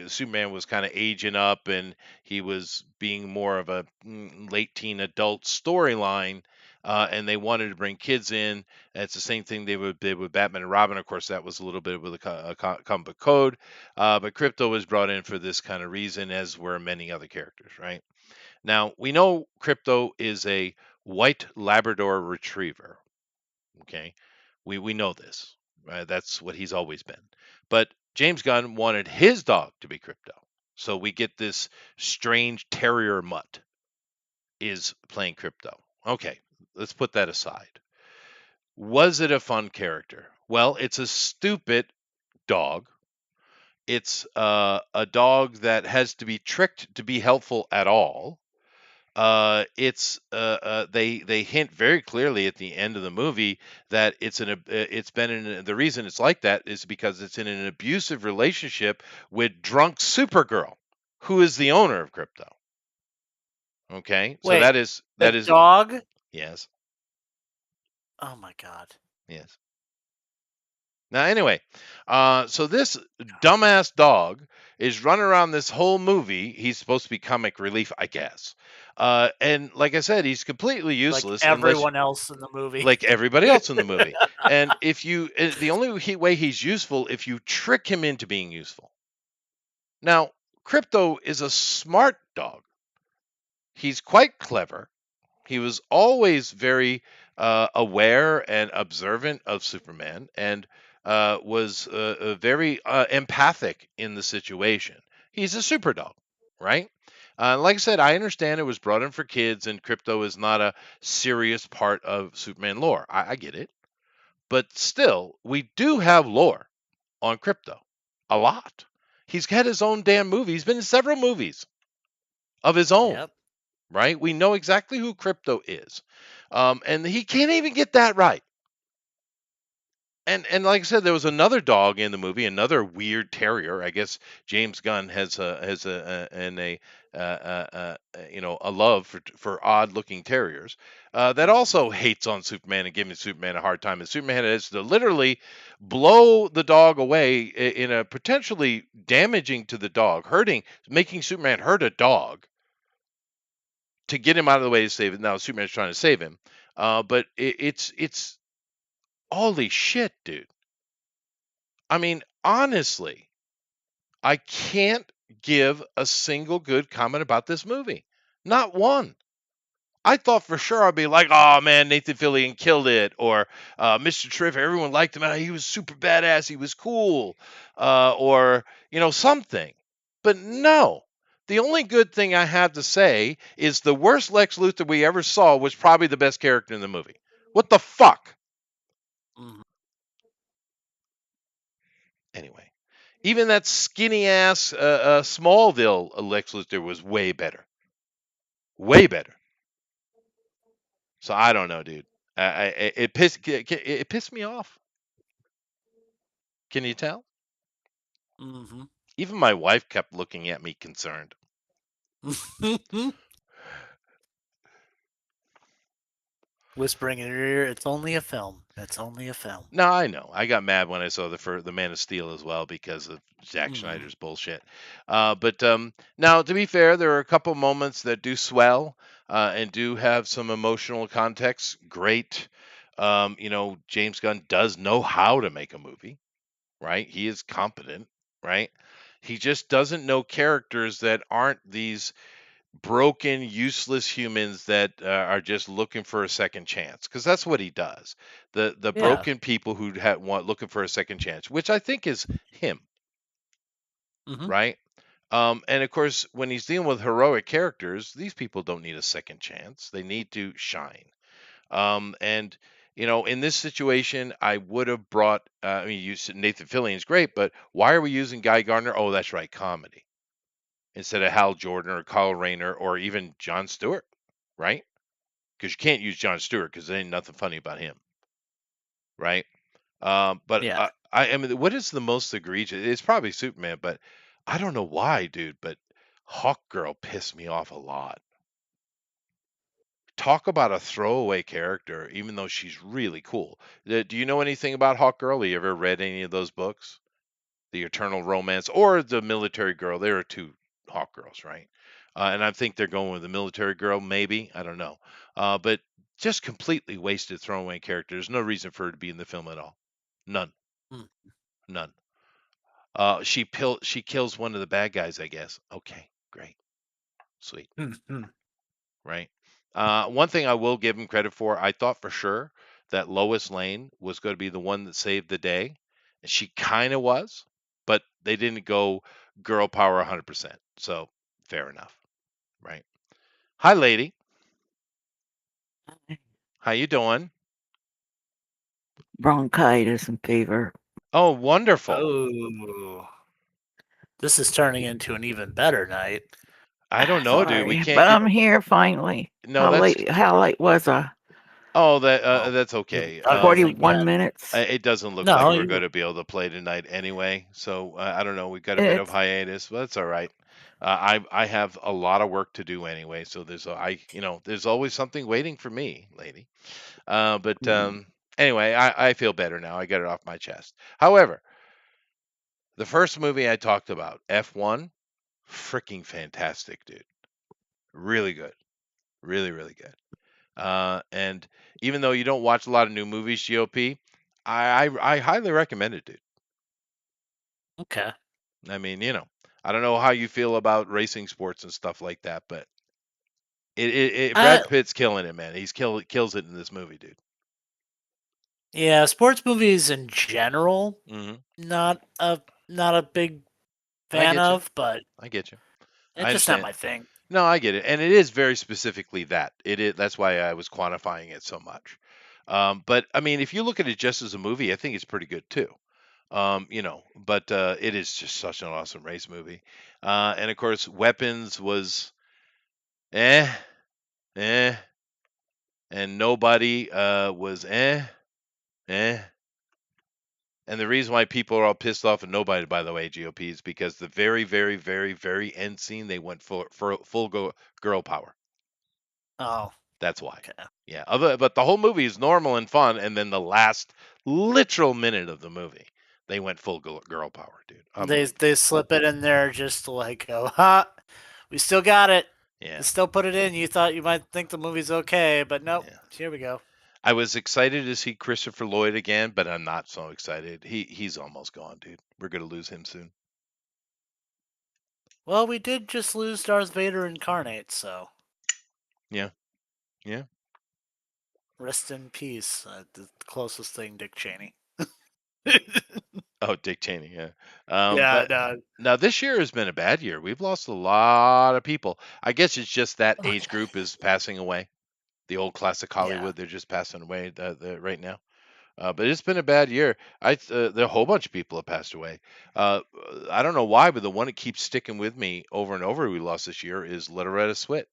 Superman was kind of aging up and he was being more of a late teen adult storyline, and they wanted to bring kids in. It's the same thing they did with Batman and Robin. Of course, that was a little bit with a comic book code, but Crypto was brought in for this kind of reason, as were many other characters. Right now, we know Crypto is a white Labrador Retriever. Okay, we know this. Right? That's what he's always been. But James Gunn wanted his dog to be Crypto, so we get this strange terrier mutt is playing Crypto. Okay, let's put that aside. Was it a fun character? Well, it's a stupid dog. It's a dog that has to be tricked to be helpful at all. They hint very clearly at the end of the movie that it's been in the reason it's like that is because it's in an abusive relationship with drunk Supergirl, who is the owner of Crypto. Okay, so Wait, that the is dog? yes, Oh my god. yes. Now, anyway, so this dumbass dog is running around this whole movie. He's supposed to be comic relief, I guess. And like I said, he's completely Like useless unless, everyone else in the movie. like everybody else in the movie. And if you, the only way he's useful if you trick him into being useful. Now, Crypto is a smart dog. He's quite clever. He was always very aware and observant of Superman, and was very empathic in the situation. He's a super dog, right? Like I said, I understand it was brought in for kids, and Crypto is not a serious part of Superman lore. I get it, but still, we do have lore on Crypto, a lot. He's had his own damn movie. He's been in several movies of his own, Yep. right? We know exactly who Crypto is. And he can't even get that right. And like I said, there was another dog in the movie, another weird terrier. I guess James Gunn has a love for odd looking terriers that also Mhm. hates on Superman and giving Superman a hard time. And Superman has to literally blow the dog away in a potentially damaging to the dog, making Superman hurt a dog to get him out of the way to save it. Now Superman's trying to save him, but it's holy shit, dude. I mean, honestly, I can't give a single good comment about this movie. Not one. I thought for sure I'd be like, oh man, Nathan Fillion killed it, or Mr. Terrific, everyone liked him. He was super badass, he was cool, or something. But no, the only good thing I have to say is the worst Lex Luthor we ever saw was probably the best character in the movie. What the fuck? Mhm. Anyway, even that skinny ass Smallville Lex Luthor was way better, way better. So I don't know, dude. It pissed me off. Can you tell? Mhm. Even my wife kept looking at me concerned. Whispering in your ear, "It's only a film. It's only a film." No, I know. I got mad when I saw the Man of Steel as well because of Zack Mhm. Snyder's bullshit. But now, to be fair, there are a couple moments that do swell and do have some emotional context. Great. James Gunn does know how to make a movie, right? He is competent, right? He just doesn't know characters that aren't these broken, useless humans that are just looking for a second chance, because that's what he does. The Yeah. broken people who want looking for a second chance, which I think is him, Mhm. right? And of course, when he's dealing with heroic characters, these people don't need a second chance. They need to shine. And in this situation, I would have brought. I mean, you said Nathan Fillion's great, but why are we using Guy Gardner? Oh, that's right, comedy instead of Hal Jordan or Kyle Rayner or even Jon Stewart, right? Because you can't use Jon Stewart because there ain't nothing funny about him, right? But Yeah. I mean, what is the most egregious? It's probably Superman, but I don't know why, dude. But Hawk Girl pissed me off a lot. Talk about a throwaway character, even though she's really cool. Do you know anything about Hawk Girl? Have you ever read any of those books? The Eternal Romance or the Military Girl? There are two Hawk Girls, right? And I think they're going with the Military Girl, maybe. I don't know. But just completely wasted throwaway character. There's no reason for her to be in the film at all. None. Mm. None. She kills one of the bad guys, I guess. Okay, great, sweet. Mhm. Right? One thing I will give him credit for, I thought for sure that Lois Lane was going to be the one that saved the day. And she kind of was, but they didn't go girl power 100%. So fair enough, right? Hi, lady. How you doing? Bronchitis and fever. Oh, wonderful. Oh. This is turning into an even better night. I don't know, dude. We Sorry, can't but get. I'm here finally. No, that's How late was I? Oh, Well, that's even okay. better than 41 that. minutes. It doesn't look like No, we're you going to be able to play tonight anyway. So I don't know. We've got a bit of It's hiatus, but that's all right. I have a lot of work to do anyway, so there's always something waiting for me, lady. But mm, anyway, I feel better now. I got it off my chest. However, the first movie I talked about, F1, freaking fantastic, dude. Really good. Really, really good. And even though you don't watch a lot of new movies, GOP, I highly recommend it, dude. okay. I mean, I don't know how you feel about racing sports and stuff like that, but I Brad Pitt's killing it, man. Kills it in this movie, dude. Yeah, sports movies in general, Hmm. not a big I fan get you. of, but I get you. I it's just not understand. my thing. No, I get it, and it is very specifically that. It is. That's why I was quantifying it so much. But I mean, if you look at it just as a movie, I think it's pretty good too. But it is just such an awesome race movie. And of course, Weapons was eh, eh, and Nobody was eh. And the reason why people are all pissed off at Nobody, by the way, GOP, is because the very, very, very, very end scene they went for full girl power. Oh, That's why. okay. Yeah. But the whole movie is normal and fun, and then the last literal minute of the movie, they went full girl power, dude. They Unbelievable. slip it in there just to like go, ha, we still got it. They Yeah. still put it in. You thought you might think the movie's okay, but nope. Yeah. Here we go. I was excited to see Christopher Lloyd again, but I'm not so excited. He's almost gone, dude. We're gonna lose him soon. Well, we did just lose Darth Vader incarnate, so Yeah. Yeah. rest in peace. The closest thing, Dick Cheney. Oh, Dick Cheney. Yeah. Yeah, But no. now this year has been a bad year. We've lost a lot of people. I guess it's just that Oh, age group is passing away. The old classic yeah. Hollywood, they're just passing away right now. But it's been a bad year. There a whole bunch of people have passed away. I don't know why, but the one that keeps sticking with me over and over we lost this year is Loretta Swit.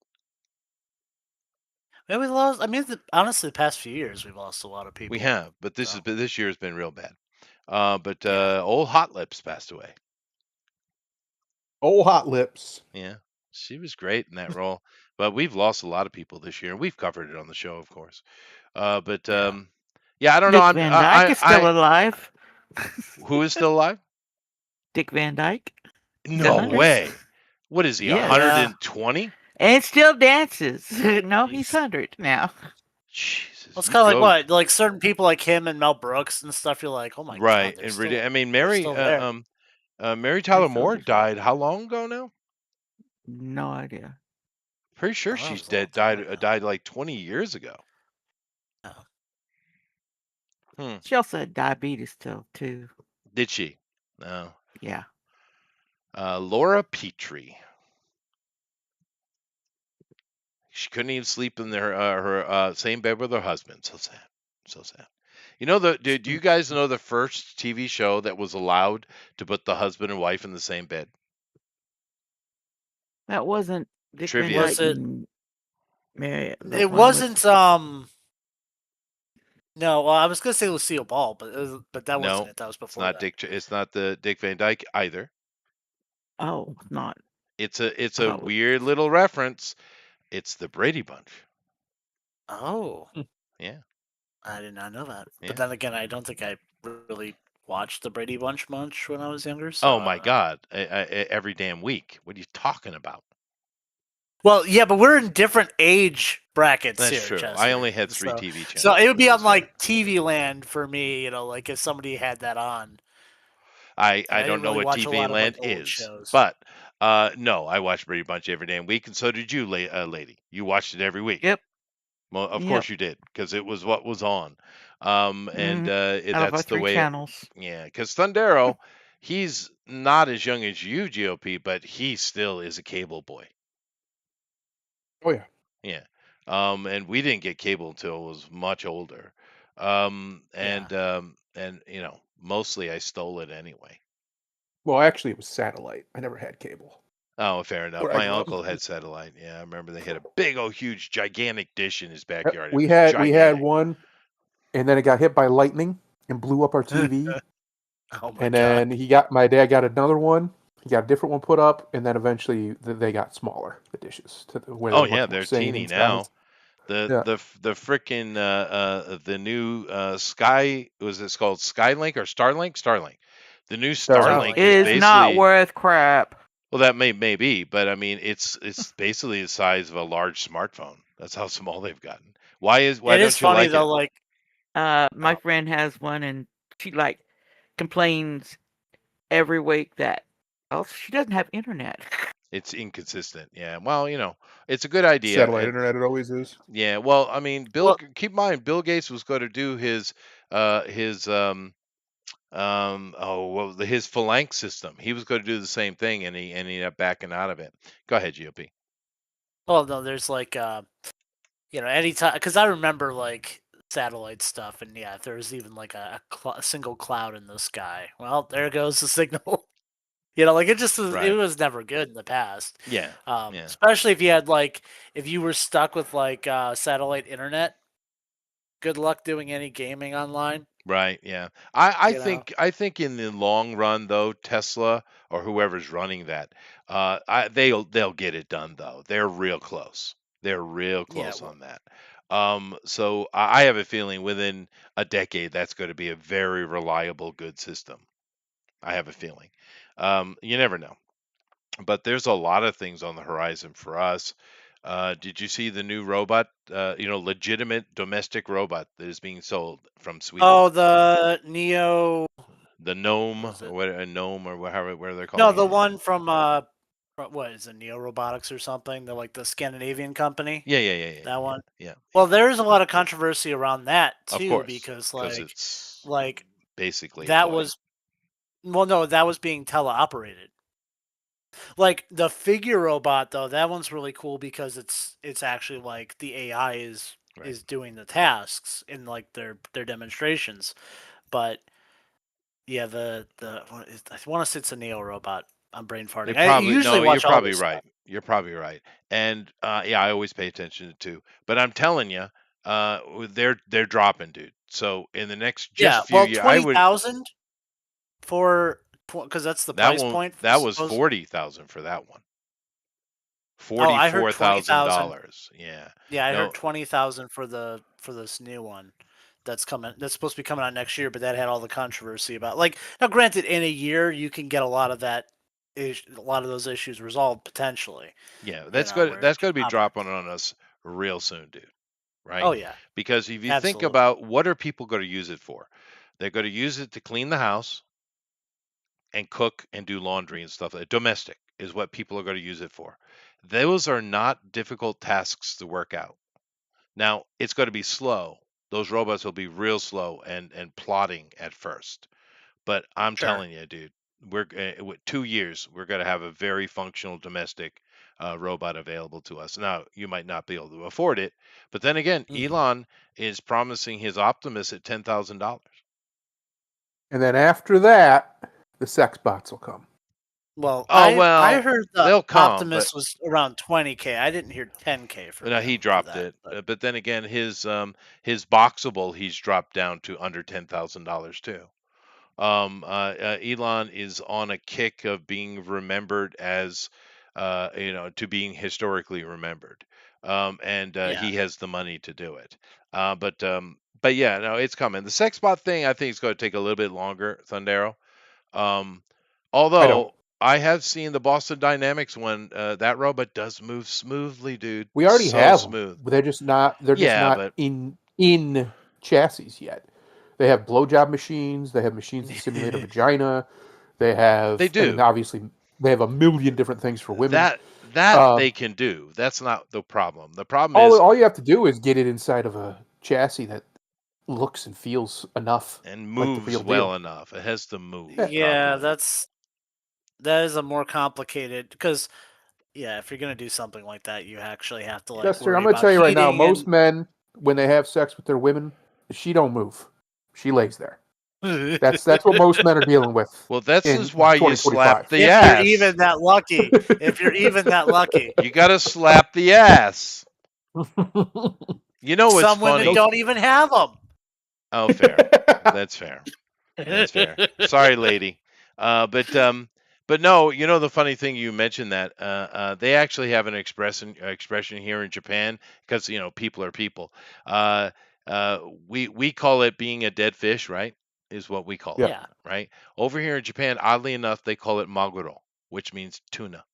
Yeah, we lost. I mean, honestly, the past few years we've lost a lot of We people. have, but So this year has been real bad. But yeah. old Hot Lips passed away. Oh, Hot Lips. Yeah, she was great in that role. But we've lost a lot of people this year. We've covered it on the show, of course. But Yeah. yeah, I don't know. Dick Van Dyke is still alive. Who is still alive? Dick Van Dyke. He's No 100. way. What is he? Yes. Yeah. 120? And still dances. No, he's He's 100 now. Jesus. Well, it's You kind of like go what, like certain people like him and Mel Brooks and stuff. You're like, oh my god, right and I mean, they're Mary still there. Mary They're Tyler still Moore kicking. died how long ago now? No idea. Pretty sure Oh, that she's was a long dead. time ago. Died like 20 years ago. Oh. Hmm. She also had diabetes too. Did she? No. Yeah. Laura Petrie. She couldn't even sleep in her same bed with her husband. So sad. So sad. Do you guys know the first TV show that was allowed to put the husband and wife in the same bed? That wasn't Dick Van Trivia. Dyke Was it? and Mary. The It one with. wasn't. No, well, I was gonna say Lucille Ball, but that wasn't No, it. That was it's before not that. It's not the Dick Van Dyke either. Oh, not. It's I a thought. weird little reference. It's the Brady Bunch. Oh, Yeah. I did not know that. But Yeah. then again, I don't think I really watched the Brady Bunch much when I was younger, so Oh I my don't know. God! Every damn week. What are you talking about? Well, yeah, but we're in different age brackets That's here, true. I Chester. only had three So, TV so channels it would when be I on was young. like TV Land for me, like if somebody had that on, and I I don't didn't know really what watch a TV lot of like Land old is, shows. but no, I watched Brady Bunch every damn week, and so did you, lady. You watched it every week. Yep. Well, of Yep. course you did, because it was what was on. And Mm, out of our that's the three way. channels. Yeah, because Thundero, he's not as young as you, GOP, but he still is a cable boy. Oh yeah. Yeah. And we didn't get cable until I was much older. Yeah. And mostly I stole it anyway. Well, actually, it was satellite. I never had cable. Oh, fair enough. where I My grew up. uncle had satellite. Yeah, I remember they had a big, huge, gigantic dish in his backyard. It We was had gigantic. one, and then it got hit by lightning and blew up our TV. Oh my And god. then my dad got another one. He got a different one put up, and then eventually they got smaller, the dishes, where Oh they're yeah, much more they're sane teeny in now. size. The Yeah, the the frickin' the new Sky, was this called Skylink or Starlink? Starlink. The new Starlink. Starlink Starlink, is yeah. Is not basically, worth crap. well, that may be, but I mean it's basically the size of a large smartphone. That's how small they've gotten. Why It is don't you funny like though, it? like My friend has one, and she like complains every week that she doesn't have internet. It's inconsistent. Yeah. Well, it's a good idea. satellite And internet. It always is. yeah, well, I mean, well, keep in mind, Bill Gates was going to do his his phalanx system. He was going to do the same thing, and he ended up backing out of it. Go ahead, GOP. well, no, there's like anytime, because I remember like satellite stuff, and yeah, if there's even like a single cloud in the sky, well, there goes the signal. Like it Right. was never good in the past. Yeah. Yeah. Especially if you had if you were stuck with satellite internet. Good luck doing any gaming online. Right. Yeah. I You know. think in the long run, though, Tesla or whoever's running that, they'll get it done though. They're real close. They're real Yeah. close on that. So I have a feeling within a decade that's going to be a very reliable, good system. I have a feeling. You never know, but there's a lot of things on the horizon for us. Did you see the new robot? Legitimate domestic robot that is being sold from Sweden. Oh, the Neo. The gnome, What is or it? what, a gnome, or whatever, where they're No, calling the it. one from what is it? Neo Robotics or something? They're like the Scandinavian company. Yeah, yeah, yeah, yeah, That yeah, one. yeah, Well, there's a lot of controversy around that of too course, because because it's like basically a that toy. was well, no, that was being teleoperated. Like the figure robot though, that one's really cool because it's actually like the AI Right. is doing the tasks in like their demonstrations. But yeah, I want to say it's a Neo robot. I'm brain farting. It I probably usually No, you're watch all probably this right. stuff. You're probably right. And yeah, I always pay attention to too. But I'm telling you, they're dropping, dude. So in the next Yeah, just few well, years, I would 20,000 for because that's the that price one point. that was Suppose. 40,000 for that one. Oh, I heard 20,000. $44,000. Yeah. Yeah, I heard No. 20,000 for this new one that's coming. That's supposed to be coming out next year, but that had all the controversy about now. Granted, in a year you can get a lot of a lot of those issues resolved potentially. Yeah, Where it that's can going to be operate. dropping on us real soon, dude. Oh Right? yeah, Because if you think absolutely. about what are people going to use it for? They're going to use it to clean the house and cook and do laundry and stuff. Domestic is what people are going to use it for. Those are not difficult tasks to work out. Now, it's going to be slow. Those robots will be real slow and plodding at first. But I'm Sure. telling you, dude, with 2 years, we're going to have a very functional domestic robot available to us. Now, you might not be able to afford it, but then again, Mhm. Elon is promising his Optimus at $10,000. And then after that, the sex bots will come. Well, Oh I well, heard the they'll come, but Optimus was around 20K. I didn't hear 10K no, he for dropped that, it. but But then again, his boxable he's dropped down to under $10,000 too. Elon is on a kick of being remembered as, to being historically remembered, and yeah. he has the money to do it. But yeah, no, it's coming. The sex bot thing, I think, is going to take a little bit longer, Thundero. Um, I don't. although I have seen the Boston Dynamics one, that robot does move smoothly, dude. We already So have them, smooth. but they're just not. They're just Yeah, not but in chassis yet. They have blowjob machines. They have machines that simulate a vagina. They they have. I mean, do. obviously, they have a million different things for women. That Um, they can do. That's not the problem. The problem all is all you have to do is get it inside of a chassis that looks and feels enough and like the moves real deal. well enough. It has to move Yeah. Yeah, properly. that is a more complicated because yeah, if you're gonna do something like that, you actually have to Chester, I'm worry going to about tell you right now, heating most and men, when they have sex with their women, she don't move. She lays there. That's what most men are dealing with Well, this in is why you slap 2025. the If you're ass. even that lucky. If you're even that lucky. You got to slap the ass. You know what's Some women funny? don't even have them. Oh, fair. That's fair. That's fair. Sorry, lady. But no, you know the funny thing you mentioned that they actually have an expression here in Japan because people are people. Uh, we call it being a dead fish, right? Is what we call it, Yeah. Yeah. right? Over here in Japan, oddly enough, they call it maguro, which means tuna.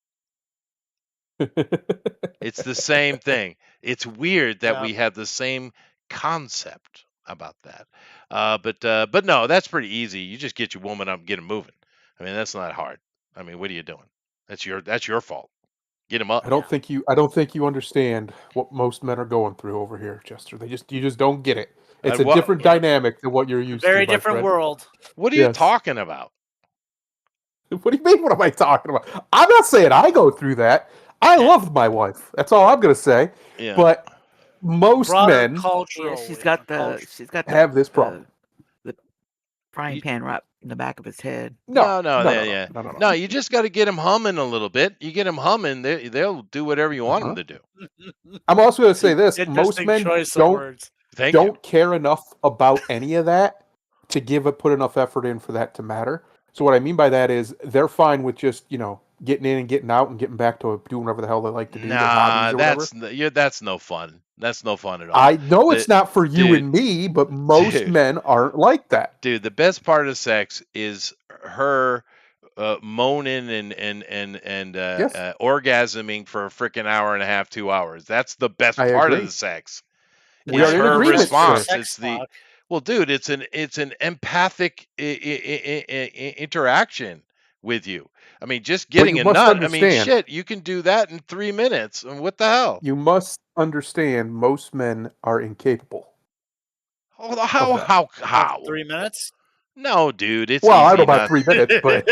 It's the same thing. It's weird that Yeah. we have the same concept about that. But no, that's pretty easy. You just get your woman up and get them moving. I mean, that's not hard. I mean, what are you doing? That's your fault. Get them up. I don't think you understand what most men are going through over here, Chester. You just don't get it. It's a What different dynamic than what you're used to, Very my different friend. world. what are you Yes. talking about? What do you mean? What am I talking about? I'm not saying I go through that. I love my wife. That's all I'm going to say. Yeah. But most Broader men Yeah, cultural. she's got have this problem. the frying You, pan right in the back of his head. no, No. no. You just got to get them humming a little bit. You get them humming, they'll do whatever you want them to do. I'm also going to say this: most Interesting men choice of words. Thank you. don't care enough about any of that to put enough effort in for that to matter. So what I mean by that is they're fine with just getting in and getting out and getting back to doing whatever the hell they like to do, their hobbies Nah, or whatever. that's no fun. That's no fun at all. I know it's not for you dude, and me, but most dude, men aren't like that. dude, the best part of sex is her moaning and Yes, orgasming for a freaking hour and a half, 2 hours. That's the best I part of agree. the sex. We Is are in her agreement, sir. response. Sex talk. Well, dude, it's an empathic interaction with you. I mean, just But getting you a must nut. I mean, understand. shit, you can do that in 3 minutes. And what the hell? You must understand. Most men are incapable Oh, of that. Of how? 3 minutes. No, dude, it's Well, I don't know easy about enough. 3 minutes, but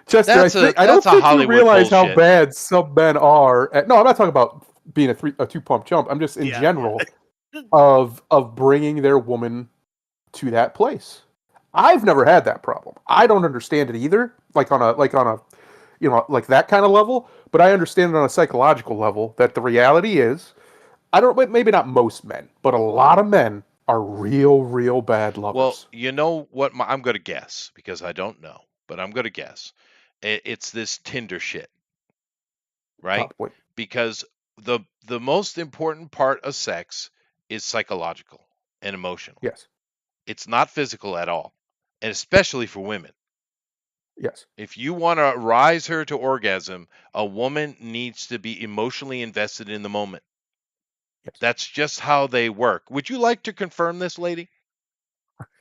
Chester, I don't That's a think you Hollywood realize how bullshit. bad some men are. No, I'm not talking about being a 2 pump jump. I'm just in Yeah, general of bringing their woman to that place. I've never had that problem. I don't understand it either, like on a like that kind of level. But I understand it on a psychological level that the reality is, I don't maybe not most men, but a lot of men are real bad Well, lovers. you know what? I'm going to guess because I don't know, but I'm going to guess. It's this Tinder shit, right? Probably. Because the most important part of sex is psychological and emotional. Yes. It's not physical at all, and especially for women. Yes. If you want to rise her to orgasm, a woman needs to be emotionally invested in the moment. Yes. That's just how they work. Would you like to confirm this, lady?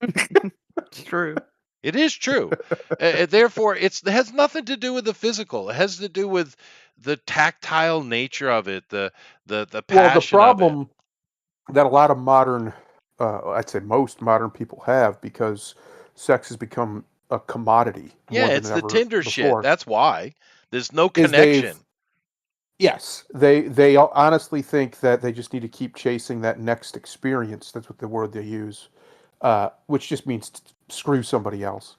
It's true. It is true. Therefore, it has nothing to do with the physical. It has to do with the tactile nature of it, the Well, the passion of it. problem that a lot of modern, I'd say most modern people have, because sex has become a commodity Yeah, more than it's the ever Tinder shit. before, That's why. There's no is they've connection. yes, they honestly think that they just need to keep chasing that next experience. That's what the word they use, which just means screw somebody else.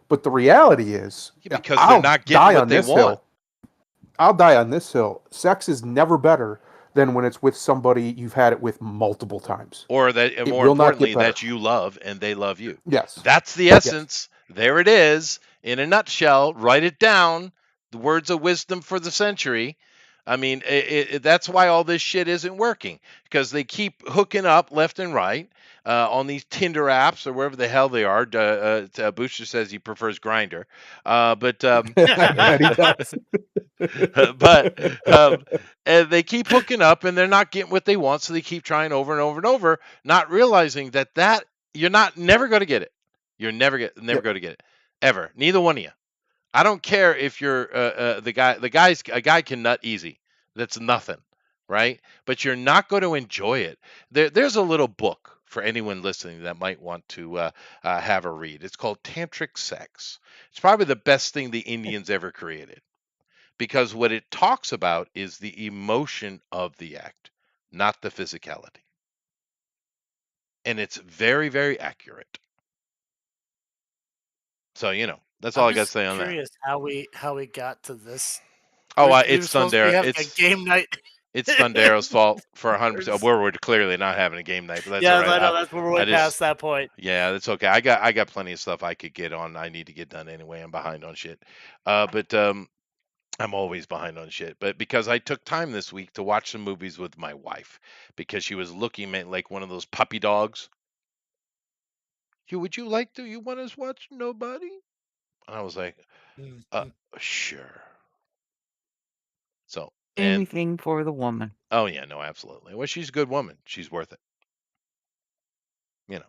But the reality is, Because they're I'll not getting die what on they this want. hill. I'll die on this hill. Sex is never better than when it's with somebody you've had it with multiple times. Or that, and It more will not get importantly, better. that you love and they love you. Yes. That's the Yes. essence. There it is. In a nutshell, write it down. The words of wisdom for the century. I mean, that's why all this shit isn't working, because they keep hooking up left and right on these Tinder apps or wherever the hell they are. Booster says he prefers Grinder, but And he does. but and they keep hooking up and they're not getting what they want, so they keep trying over and over and over, not realizing that you're not never going to get it. You're never Yep. going to get it ever. Neither one of you. I don't care if you're the guy. A guy can nut easy. That's nothing, right? But you're not going to enjoy it. There's a little book for anyone listening that might want to have a read. It's called Tantric Sex. It's probably the best thing the Indians ever created, because what it talks about is the emotion of the act, not the physicality. And it's very, very accurate. So that's all I'm I got to just say on that. curious how we got to this. Oh, We were it's supposed to be Thunder. having a It's game night. it's Thundero's fault for There's- 100%. We're clearly not having a game night, but that's all yeah, right. I know that's we're I way just past that point. Yeah, that's okay. I got plenty of stuff I could get on. I need to get done anyway. I'm behind on shit. But I'm always behind on shit. But because I took time this week to watch some movies with my wife because she was looking at like one of those puppy dogs. Would you like to? You want us to watch Nobody? And I was like, uh, Mhm. sure. So and Anything for the woman. oh yeah, no, absolutely. Well, she's a good woman. She's worth it. You know.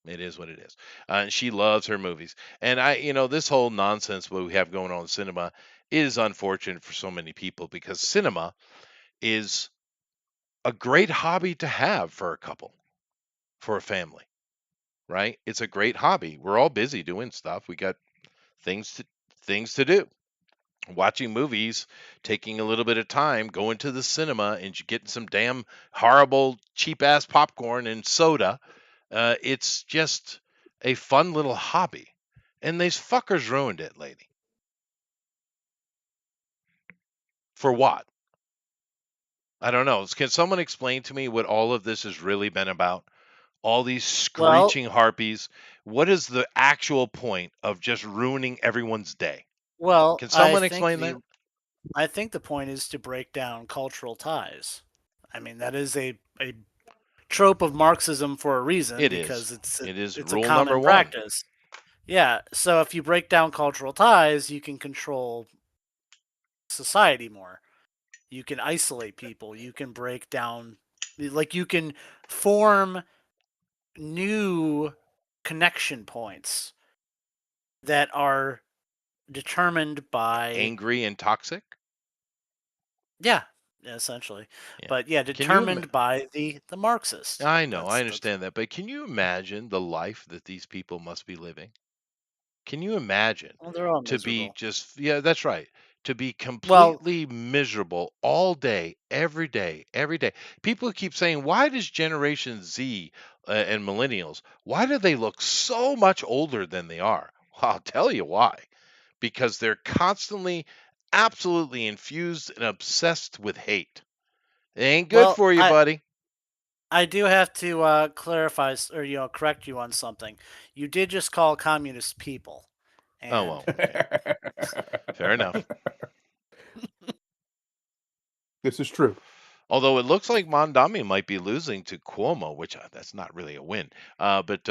It is what it is. And she loves her movies. And this whole nonsense what we have going on in cinema is unfortunate for so many people because cinema is a great hobby to have for a couple, for a family, right? It's a great hobby. We're all busy doing stuff. We got things to things to do. Watching movies, taking a little bit of time, going to the cinema and getting some damn horrible cheap ass popcorn and soda. It's just a fun little hobby. And these fuckers ruined it, lady. For what? I don't know. Can someone explain to me what all of this has really been about? All these Well, screeching harpies. What is the actual point of just ruining everyone's day? well, Can I someone think explain the that? I think the point is to break down cultural ties. I mean, that is a trope of Marxism for a reason It is. because it's It is it's a rule number common one. practice. Yeah, so if you break down cultural ties, you can control society more. You can isolate people. You can break down, like, you can form new connection points that are determined by, Angry and toxic? yeah, essentially. Yeah. But yeah, Can you determined by the Marxist. I know, I That's understand that, but can you imagine the life that these people must be living? Can you imagine well, they're all to be miserable. just, yeah, that's right, to be Well, completely miserable all day, every day, every day? People keep saying, why does Generation Z and millennials, why do they look so much older than they are? Well, I'll tell you why. Because they're constantly, absolutely infused and obsessed with hate. It ain't good well, for you, buddy. I do have to clarify or correct you on something. You did just call communists people, Oh, and well, okay. Fair enough. This is true. Although it looks like Mondami might be losing to Cuomo, which that's not really a win. But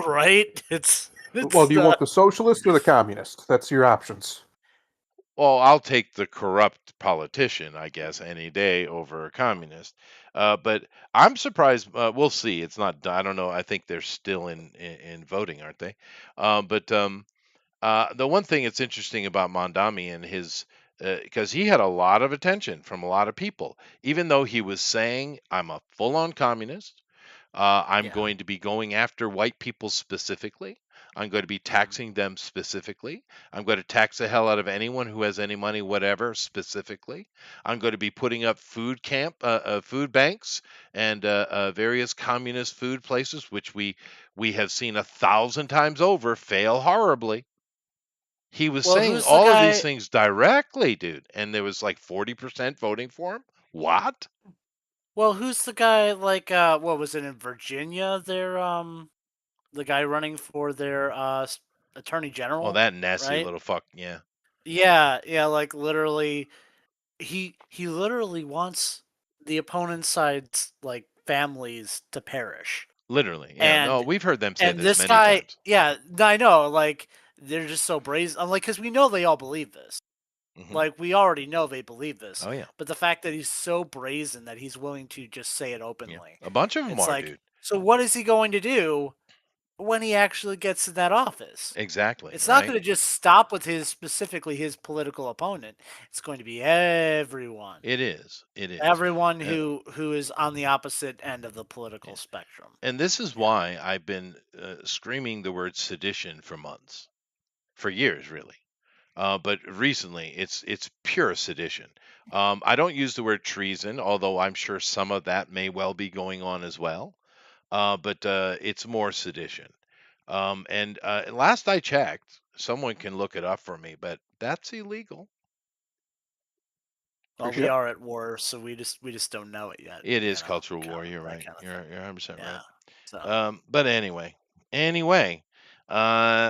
right? It's Well, do it's you want the socialist or the communist? That's your options. well, I'll take the corrupt politician, I guess, any day over a communist. But I'm surprised. We'll see. It's not. I don't know. I think they're still in voting, aren't they? The one thing that's interesting about Mondami and his, because he had a lot of attention from a lot of people, even though he was saying, I'm a full on communist. I'm yeah. going to be going after white people specifically. I'm going to be Mhm. taxing them specifically. I'm going to tax the hell out of anyone who has any money, whatever, specifically. I'm going to be putting up food banks, and various communist food places, which we have seen 1,000 times over fail horribly. He was Well, saying who's the all of these guy? things directly, dude, and there was like 40% voting for him. What? Well, who's the guy? Like, what was it in Virginia? The guy running for their attorney Oh, general, that nasty right? little fuck. Yeah, Yeah, yeah. Like literally, he literally wants the opponent side's like families to perish. literally. Yeah. No, And we've heard them say and this this many guy, times. yeah, I know. Like they're just so brazen. I'm like, because we know they all believe this. Hmm. Like we already know they believe this. Oh yeah, But the fact that he's so brazen that he's willing to just say it yeah. openly, A bunch of them it's are, like, dude. so what is he going to do when he actually gets in that office? Exactly. It's not Right. going to just stop with specifically his political opponent. It's going to be everyone. It is. It is. Everyone Uh, who is on the opposite end of the yeah. political spectrum. And this is Yeah. why I've been screaming the word sedition for months, for years, really. But recently, it's pure sedition. I don't use the word treason, although I'm sure some of that may well be going on as well. But it's more sedition. And last I checked, someone can look it up for me, but that's illegal. Well, Appreciate we it. are at war, so we just don't know it yet. It you is know, cultural kind war. of You're that right. kind of You're thing. 100% Yeah. right. So But anyway,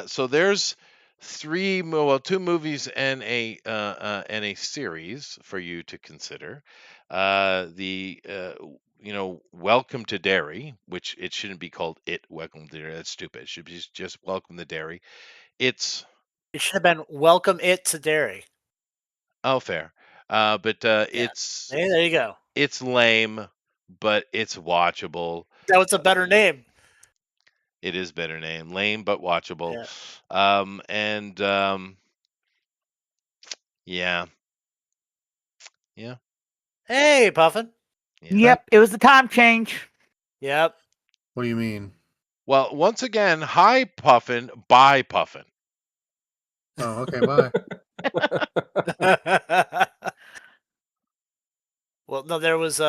so there's two movies and a series for you to consider. Welcome to Derry, which it shouldn't be called Welcome to Derry. That's stupid. It should be just Welcome to Derry. It's it should have been Welcome It to Derry. fair, but Yeah. Hey, there you go. it's lame, but it's watchable. That was a better name. It is better name, lame but watchable. Yeah. And yeah, yeah, Hey, Puffin. yeah. Yep, it was the time change. Yep. What do you mean? Well, once again, hi Puffin, bye Puffin. Oh, okay, bye. Well, no, there was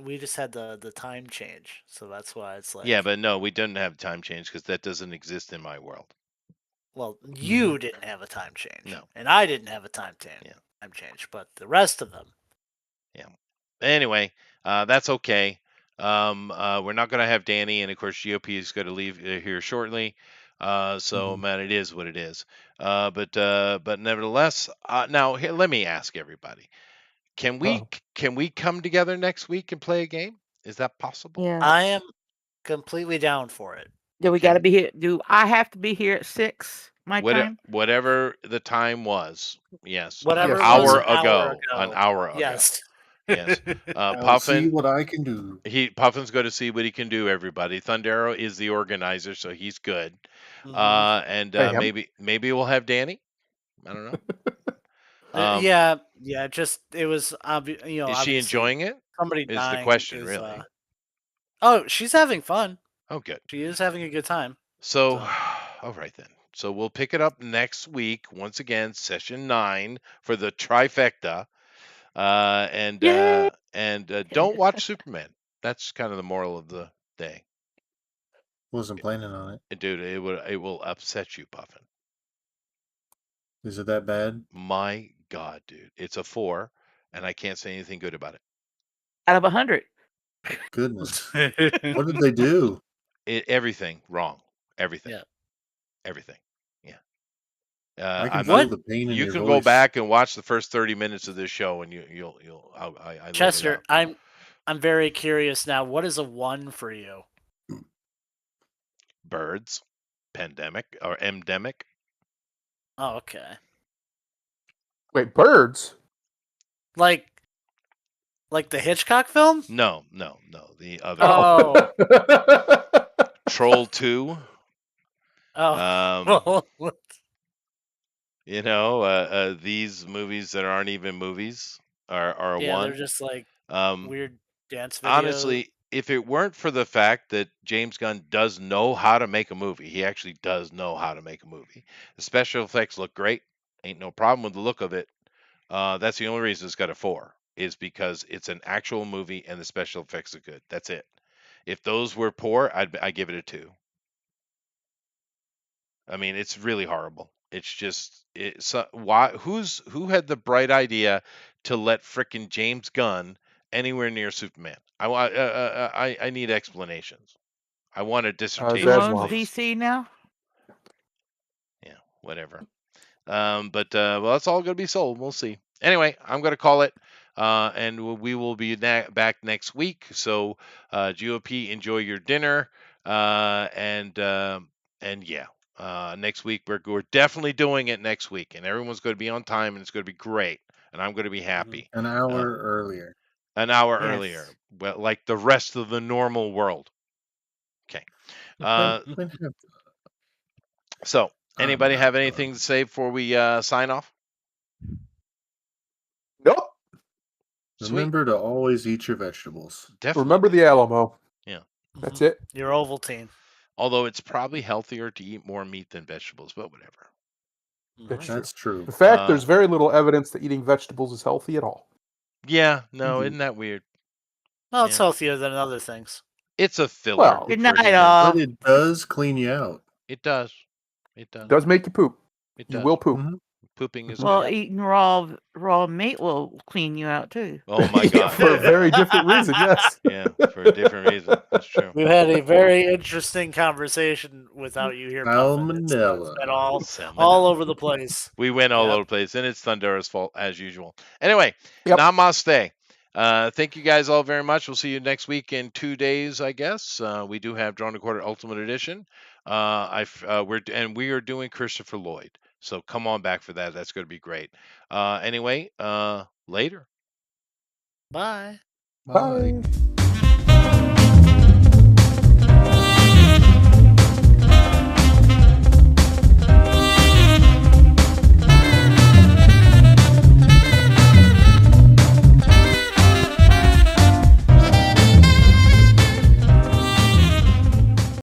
we just had the time change, so that's why it's like. Yeah, but no, we didn't have time change because that doesn't exist in my world. Well, you didn't have a time change. No. And I didn't have a time change, but the rest of them. Yeah. Anyway, that's okay. We're not going to have Danny, and of course, GOP is going to leave here shortly. So, man, it is what it is. But nevertheless, now here, let me ask everybody: Can we come together next week and play a game? Is that possible? Yeah. I am completely down for it. Do we Okay. got to be here? Do I have to be here at 6 my time? Whatever the time was. Yes. Whatever Yes, it was Hour an hour ago. An ago. hour ago. Yes. Yes. I'll see Puffin. what I can do. Puffin's going to see what he can do. Everybody. Thundero is the organizer, so he's good. Mhm. And Hey, I'm- maybe we'll have Danny. I don't know. Yeah. Just it was obvious. You know, Is she obviously enjoying it? somebody Is the dying question is. really? Oh, she's having fun. Oh, good. She is having a good time. So, So. all right then. So we'll pick it up next week. Once again, session 9 for the trifecta. Don't watch Superman. That's kind of the moral of the day. Wasn't planning on it. Dude, it will upset you, Puffin. Is it that bad? My God, dude, it's a 4, and I can't say anything good about it. Out of 100. Goodness. What did they do? Everything wrong. Everything. Yeah. Everything. Yeah. I can I'm feel not. the pain in You your can voice. go back and watch the first 30 minutes of this show, and you'll. I load it Chester, up. I'm very curious now. What is a 1 for you? Birds, pandemic or endemic. Oh, okay. Wait, birds? Like the Hitchcock film? No. The other Oh. Troll 2. Oh. These movies that aren't even movies are a Yeah, 1. they're just like weird dance videos. Honestly, if it weren't for the fact that James Gunn does know how to make a movie, he actually does know how to make a movie. The special effects look great. Ain't no problem with the look of it. That's the only reason it's got a 4, is because it's an actual movie and the special effects are good. That's it. If those were poor, I'd give it a 2. I mean, it's really horrible. It's just who had the bright idea to let frickin' James Gunn anywhere near Superman? I need explanations. I want a Who dissertation, Zaslav. owns please. DC now? Yeah, whatever. Well, that's all going to be sold. We'll see. Anyway, I'm going to call it, and we will be back next week. So, GOP, enjoy your dinner, and yeah, next week we're definitely doing it next week, and everyone's going to be on time, and it's going to be great, and I'm going to be happy. An hour earlier. An hour Yes. earlier, well, like the rest of the normal world. Okay. So, anybody have anything to say before we sign off? Nope. Sweet. Remember to always eat your vegetables. Definitely. Remember the Alamo. Yeah. That's it. Your Ovaltine. Although it's probably healthier to eat more meat than vegetables, but whatever. That's true. In fact, there's very little evidence that eating vegetables is healthy at all. Yeah, no, Indeed. isn't that weird? Well, it's healthier than other things. It's a filler. Well, Good for night, humans. all. But it does clean you out. It does. It It does. does make you poop. It You does. will poop. Mhm. Pooping is Well, good. eating raw meat will clean you out too. Oh my Yeah, God. for a very different reason. Yes. Yeah, for a different reason. That's true. We've had a very interesting conversation without you here, Puffin. It's Salmonella. been all Salmonella. over the place. We went all Yep. over the place, and it's Thundera's fault as usual. Anyway, Yep. namaste. Thank you guys all very much. We'll see you next week in 2 days, I guess. We do have Drawn to Quarter Ultimate Edition. We are doing Christopher Lloyd. So come on back for that. That's going to be great. Anyway, later. Bye. Bye. Bye.